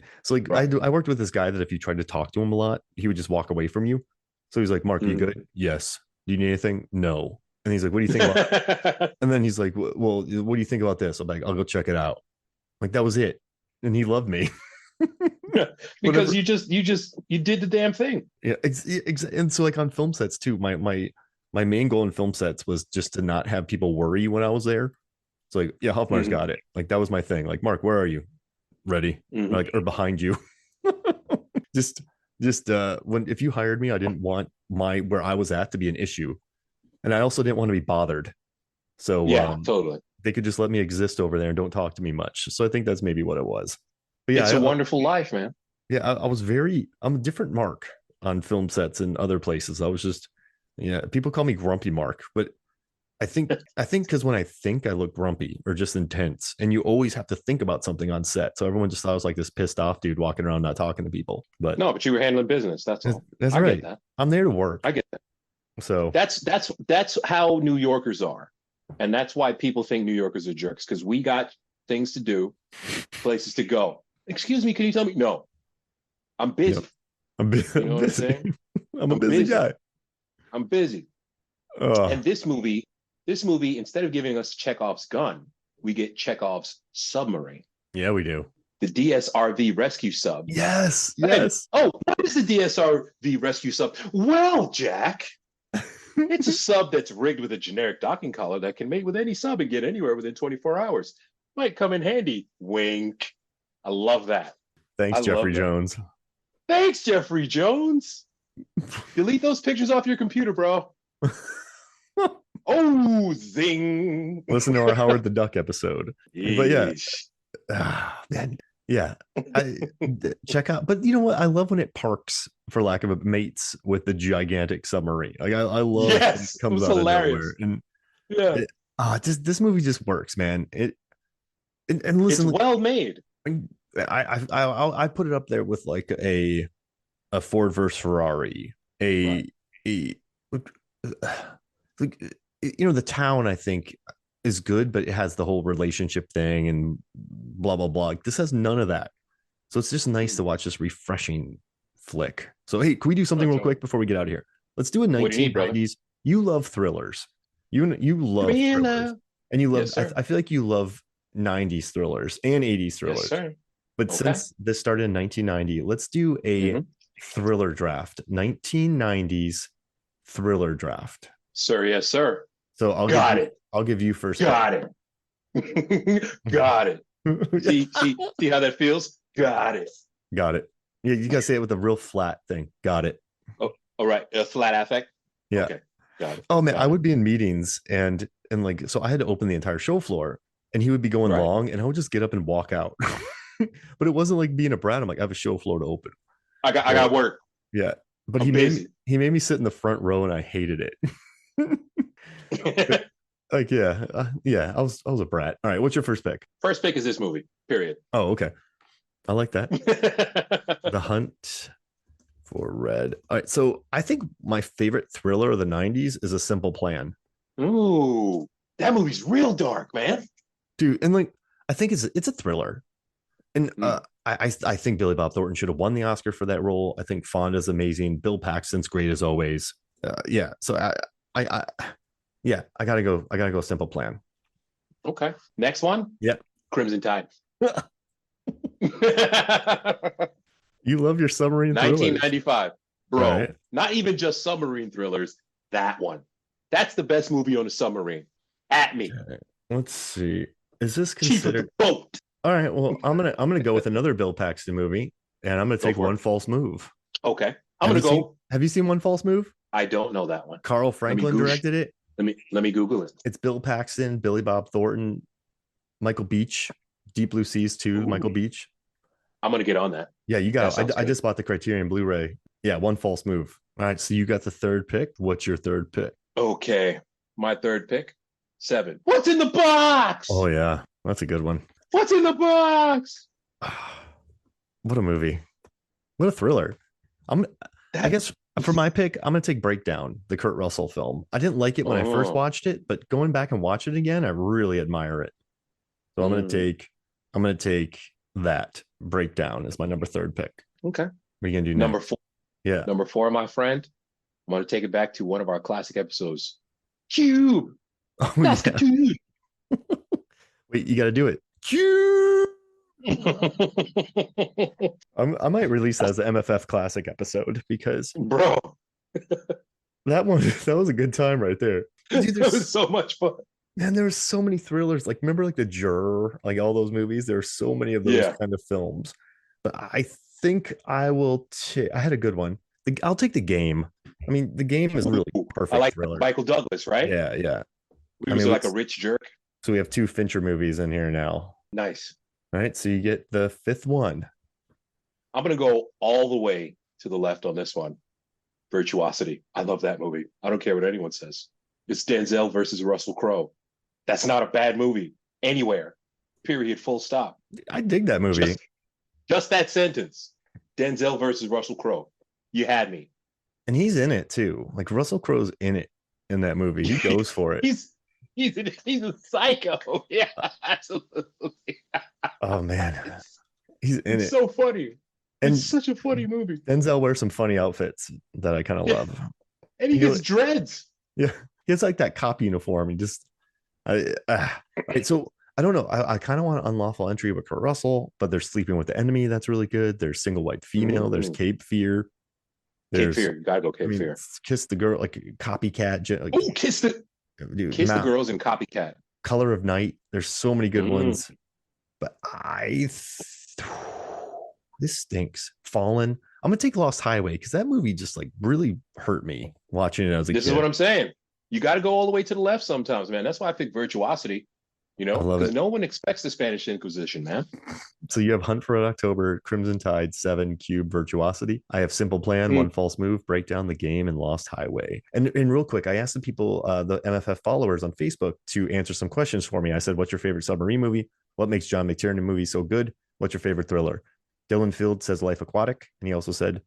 I worked with this guy that if you tried to talk to him a lot, he would just walk away from you. So he's like, Mark, you good? Yes. Do you need anything? No. And he's like, what do you think about? And then he's like, well, what do you think about this? I'm like, I'll go check it out. Like that was it, and he loved me. Because you did the damn thing. Yeah, and so like on film sets too, my main goal in film sets was just to not have people worry when I was there. It's like, yeah, Hoffmar's got it. Like that was my thing. Like, Mark, where are you? Ready? Like, or behind you. just if you hired me, I didn't want where I was at to be an issue, and I also didn't want to be bothered. So yeah, totally. They could just let me exist over there and don't talk to me much. So I think that's maybe what it was. But yeah, it's a wonderful life, man. Yeah, I'm a different Mark on film sets and other places. I was just, people call me Grumpy Mark, but I think because when I think I look grumpy or just intense, and you always have to think about something on set. So everyone just thought I was like this pissed off dude walking around not talking to people. But No, but you were handling business. That's all. that's I right. get that. I'm there to work. I get that. So That's how New Yorkers are, and that's why people think New Yorkers are jerks because we got things to do, places to go. Excuse me, can you tell me? No, I'm busy. yep. You know I'm what I'm saying? busy. I'm a I'm busy busy. guy. I'm busy. Oh, And this movie, instead of giving us Chekhov's gun, we get Chekhov's submarine, yeah, we do. the DSRV rescue sub. Yes, And, yes. oh, what is the DSRV rescue sub? Well, Jack, it's a sub that's rigged with a generic docking collar that can mate with any sub and get anywhere within 24 hours. Might come in handy. Wink. I love that. Thanks, I Jeffrey love that. Jones. Thanks, Jeffrey Jones. Delete those pictures off your computer, bro. Oh, zing. Listen to our Howard the Duck episode. But yeah, Yeesh. man, yeah. Check out. But you know what? I love when it parks, for lack of a mates, with the gigantic submarine. Like I love when it Yes, it comes was out of hilarious. nowhere. And Yeah, this movie just works, man. And it's listen, well made. I put it up there with like a Ford versus Ferrari, Right. a like the town I think is good, but it has the whole relationship thing and blah blah blah. Like, this has none of that, so it's just nice to watch this refreshing flick. So hey, can we do something real quick before we get out of here? Let's do a What do you need, brother? 1990s. You love thrillers. You love thrillers, and you love. Yes, sir. I feel like you love 90s thrillers and 80s thrillers. Yes, sir. But since this started in 1990, let's do a thriller draft. 1990s thriller draft. Sir, yes, sir. So I'll give you first. Got it. Got it. See how that feels? Got it. Got it. Yeah, you gotta say it with a real flat thing. Got it. Oh, all right. A flat affect. Yeah. Okay. Got it. Oh man, I would be in meetings and like so I had to open the entire show floor and he would be going long and I would just get up and walk out. But it wasn't like being a brat. I'm like, I have a show floor to open. I got work. Yeah. But he made me sit in the front row and I hated it. Like, yeah. I was a brat. All right. What's your first pick? First pick is this movie, period. Oh, okay. I like that. The Hunt for Red. All right. So I think my favorite thriller of the 90s is A Simple Plan. Ooh, that movie's real dark, man. Dude, and like I think it's a thriller. And I think Billy Bob Thornton should have won the Oscar for that role. I think Fonda's amazing. Bill Paxton's great as always. Yeah. So I gotta go Simple Plan. Okay. Next one. Yeah. Crimson Tide. You love your submarine 1995. Bro. Right. Not even just submarine thrillers. That one. That's the best movie on a submarine. At me. Okay. Let's see. Is this Chief of considered the boat? All right, well, I'm gonna go with another Bill Paxton movie, and I'm gonna take One False Move. Okay, I'm gonna go. Have you seen One False Move? I don't know that one. Carl Franklin directed it. Let me Google it. It's Bill Paxton, Billy Bob Thornton, Michael Beach, Deep Blue Seas 2, Michael Beach. I'm gonna get on that. Yeah, you got it. I just bought the Criterion Blu-ray. Yeah, One False Move. All right, so you got the third pick. What's your third pick? Okay, my third pick, 7. What's in the box? Oh yeah, that's a good one. What's in the box? What a movie. What a thriller. I guess for my pick, I'm going to take Breakdown, the Kurt Russell film. I didn't like it when I first watched it, but going back and watch it again, I really admire it. So I'm going to take that Breakdown as my number 3rd pick. Okay. What are you going to do number next? 4? Yeah. Number 4, my friend. I'm going to take it back to one of our classic episodes. Cube. Oh, that's the Cube. Wait, you got to do it. Cube. I might release that as an MFF classic episode because bro, that was a good time right there. Dude, that was so much fun. Man, there were so many thrillers. Like, remember like The Juror, like all those movies. There are so many of those kind of films. But I think I will. I had a good one. I'll take The Game. I mean, The Game is really perfect. I like thriller. Michael Douglas, right? Yeah. He was like a rich jerk. So we have 2 Fincher movies in here now. Nice. All right, so you get the 5th one. I'm going to go all the way to the left on this one. Virtuosity. I love that movie. I don't care what anyone says. It's Denzel versus Russell Crowe. That's not a bad movie anywhere. Period. Full stop. I dig that movie. Just that sentence. Denzel versus Russell Crowe. You had me. And he's in it too. Like Russell Crowe's in it in that movie. He goes for it. he's a psycho. Yeah, absolutely. Oh man. He's in it. So funny. And it's such a funny movie. Denzel wears some funny outfits that I kind of love. And he gets dreads. Yeah. He has like that cop uniform. He just right, so I don't know. I kind of want unlawful entry with Kurt Russell, but they're sleeping with the enemy. That's really good. There's single white female. Mm-hmm. There's Cape Fear. Cape Fear. You gotta go Cape Fear. Kiss the girl, like copycat. Like, oh, kiss the the girls in Copycat. Color of Night. There's so many good ones. But this stinks. Fallen. I'm gonna take Lost Highway because that movie just like really hurt me watching it as a kid. This is what I'm saying. You got to go all the way to the left sometimes, man. That's why I pick Virtuosity. You know, because no one expects the Spanish Inquisition, man. So you have Hunt for Red October, Crimson Tide, 7, Cube, Virtuosity. I have Simple Plan, One False Move, Break Down the Game, and Lost Highway. And real quick, I asked the people, the MFF followers on Facebook, to answer some questions for me. I said, what's your favorite submarine movie? What makes John McTiernan movies so good? What's your favorite thriller? Dylan Field says Life Aquatic. And he also said,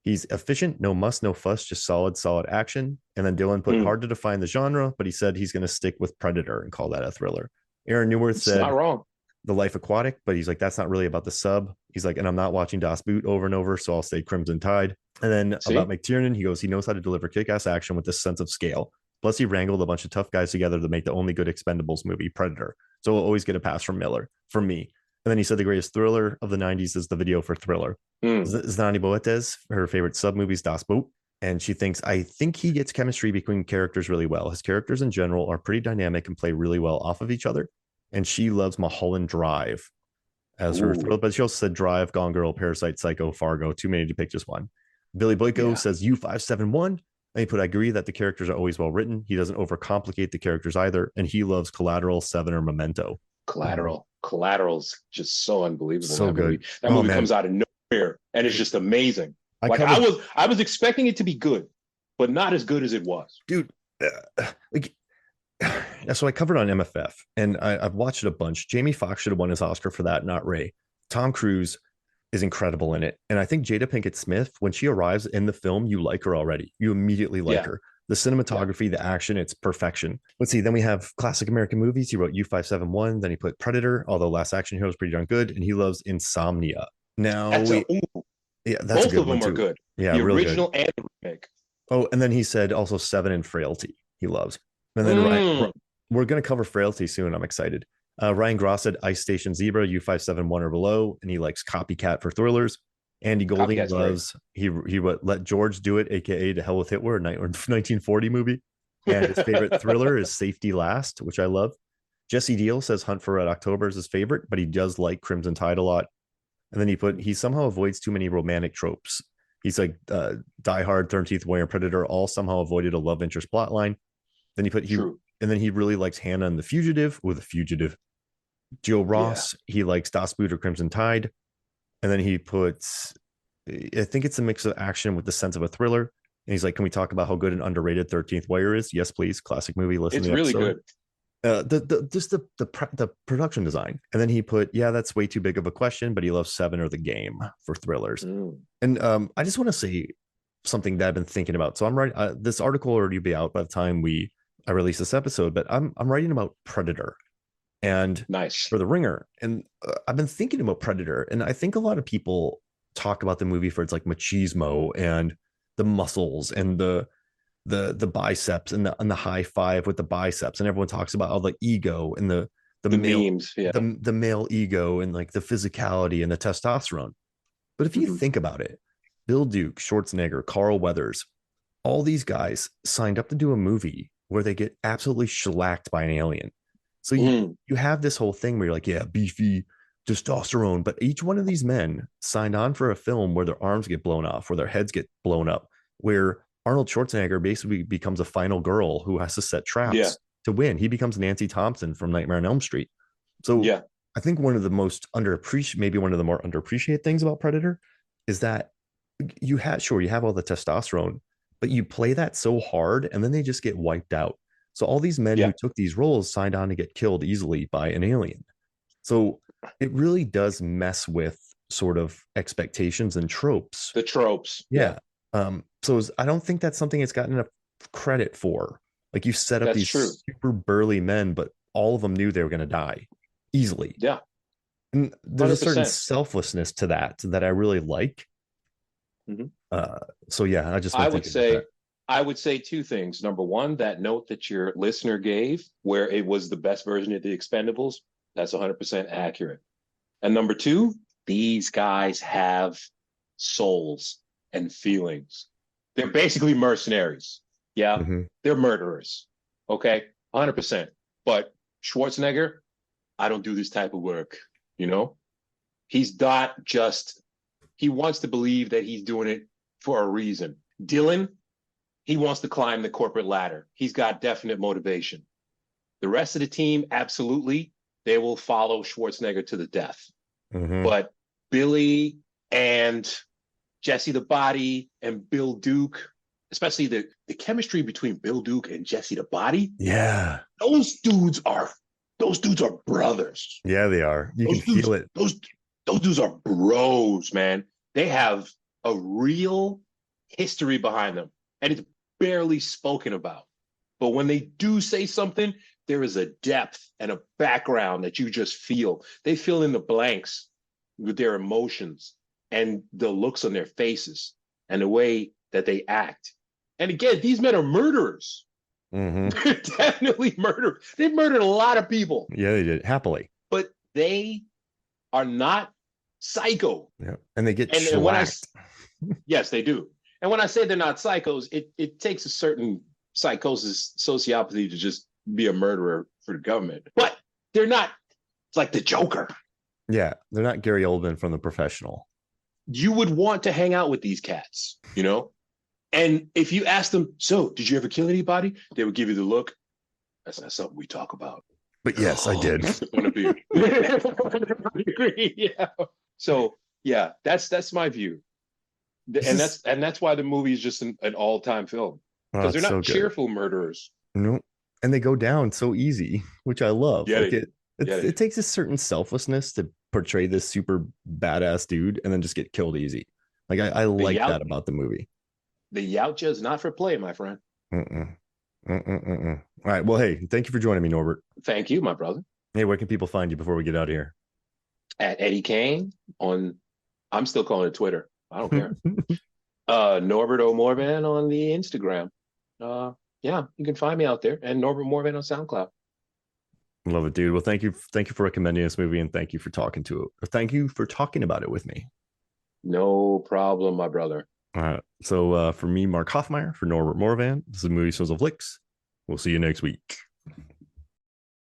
he's efficient, no muss, no fuss, just solid action. And then Dylan put hard to define the genre, but he said he's going to stick with Predator and call that a thriller. Aaron Newworth said, not wrong. The Life Aquatic, but he's like, that's not really about the sub. He's like, and I'm not watching Das Boot over and over, so I'll say Crimson Tide. And then about McTiernan, he goes, he knows how to deliver kick-ass action with this sense of scale. Plus, he wrangled a bunch of tough guys together to make the only good Expendables movie, Predator. So we'll always get a pass from Miller, from me. And then he said the greatest thriller of the 90s is the video for Thriller. Znani Boetes, her favorite sub movie is Das Boot. And she thinks, I think he gets chemistry between characters really well. His characters in general are pretty dynamic and play really well off of each other. And she loves Mulholland Drive as her thrill. But she also said Drive, Gone Girl, Parasite, Psycho, Fargo. Too many to pick just one. Billy Boyko says U571. And he put, I agree that the characters are always well written. He doesn't overcomplicate the characters either. And he loves Collateral, Seven, or Memento. Collateral's just so unbelievable. So good. That movie comes out of nowhere and it's just amazing. I was expecting it to be good, but not as good as it was. Dude, so I covered on MFF and I've watched it a bunch. Jamie Foxx should have won his Oscar for that, not Ray. Tom Cruise is incredible in it. And I think Jada Pinkett Smith, when she arrives in the film, you like her already. You immediately like her. The cinematography, the action, it's perfection. Let's see. Then we have classic American movies. He wrote U571. Then he put Predator, although Last Action Hero is pretty darn good. And he loves Insomnia. Now, that's both of them are good. Yeah, the really original good. And the remake. Oh, and then he said also Seven and Frailty. He loves. And then we're going to cover Frailty soon. I'm excited. Ryan Gross said Ice Station Zebra, U571 or below, and he likes Copycat for thrillers. Andy Golding loves he Let George Do It, aka To Hell with Hitler, 1940 movie. And his favorite thriller is Safety Last, which I love. Jesse Deal says Hunt for Red October is his favorite, but he does like Crimson Tide a lot. And then he somehow avoids too many romantic tropes. He's like Die Hard, 13th Warrior, Predator, all somehow avoided a love interest plot line. Then he really likes Hannah and the Fugitive. The Fugitive. Joe Ross, he likes Das Boot or Crimson Tide. And then he puts, I think it's a mix of action with the sense of a thriller. And he's like, can we talk about how good and underrated 13th Warrior is? Yes, please. Classic movie. Listen to the episode. It's really good. The production design. And then he put, that's way too big of a question, but he loves Seven or The Game for thrillers. And I just want to say something that I've been thinking about. So I'm writing this article will already be out by the time I release this episode, but I'm writing about Predator and for The Ringer. And I've been thinking about Predator. And I think a lot of people talk about the movie for its like machismo and the muscles and the biceps and the high five with the biceps. And everyone talks about all the ego and the male, memes, the male ego and like the physicality and the testosterone. But if you think about it, Bill Duke, Schwarzenegger, Carl Weathers, all these guys signed up to do a movie where they get absolutely shellacked by an alien. So you have this whole thing where you're like, beefy testosterone, but each one of these men signed on for a film where their arms get blown off, where their heads get blown up, where Arnold Schwarzenegger basically becomes a final girl who has to set traps to win. He becomes Nancy Thompson from Nightmare on Elm Street. So I think one of the most maybe one of the more underappreciated things about Predator is that you have all the testosterone, but you play that so hard and then they just get wiped out. So all these men Yeah. who took these roles signed on to get killed easily by an alien. So it really does mess with sort of expectations and tropes. The tropes. Yeah. I don't think that's something it's gotten enough credit for. Like you set up That's these true. super burly men, but all of them knew they were going to die easily. Yeah. And there's a certain selflessness to that I really like. Mm-hmm. So yeah, I just I would say two things. Number one, that note that your listener gave, where it was the best version of the Expendables, that's 100% accurate. And number two, these guys have souls and feelings. They're basically mercenaries. Yeah, they're murderers. Okay, 100%. But Schwarzenegger, I don't do this type of work. You know, he's not just, he wants to believe that he's doing it for a reason. Dylan, he wants to climb the corporate ladder. He's got definite motivation. The rest of the team, absolutely, they will follow Schwarzenegger to the death. But Billy and Jesse the Body and Bill Duke, especially the chemistry between Bill Duke and Jesse the Body. Yeah. Those dudes are brothers. Yeah, they are. You can feel it. Those dudes are bros, man. They have a real history behind them, and it's barely spoken about. But when they do say something, there is a depth and a background that you just feel. They fill in the blanks with their emotions and the looks on their faces and the way that they act. And again, these men are murderers. They're definitely murderers. They've murdered a lot of people. Yeah, they did, happily. But they are not psycho. Yeah, and they get shellacked. Yes, they do. And when I say they're not psychos, it takes a certain psychosis, sociopathy to just be a murderer for the government. But they're not like the Joker. Yeah, they're not Gary Oldman from The Professional. You would want to hang out with these cats, you know? And if you ask them, so did you ever kill anybody? They would give you the look. That's not something we talk about. But yes, I did. Yeah. So yeah, that's my view. And that's why the movie is just an all-time film. Because they're not cheerful murderers. No. And they go down so easy, which I love. Yeah, like it takes a certain selflessness to portray this super badass dude and then just get killed easy. Like I like that about the movie. The Yautja is not for play, my friend. All right. Well, hey, thank you for joining me, Norbert. Thank you, my brother. Hey, where can people find you before we get out of here? At Eddie Kane on, I'm still calling it Twitter. I don't care. Norbert O'Morvan on the Instagram. Yeah, you can find me out there, and Norbert Morvan on SoundCloud. Love it, dude. Well, thank you for recommending this movie, and thank you for talking about it with me. No problem, my brother. So for me, Mark Hoffmeyer, for Norbert Morvan, this is Movie Source of Flicks. We'll see you next week.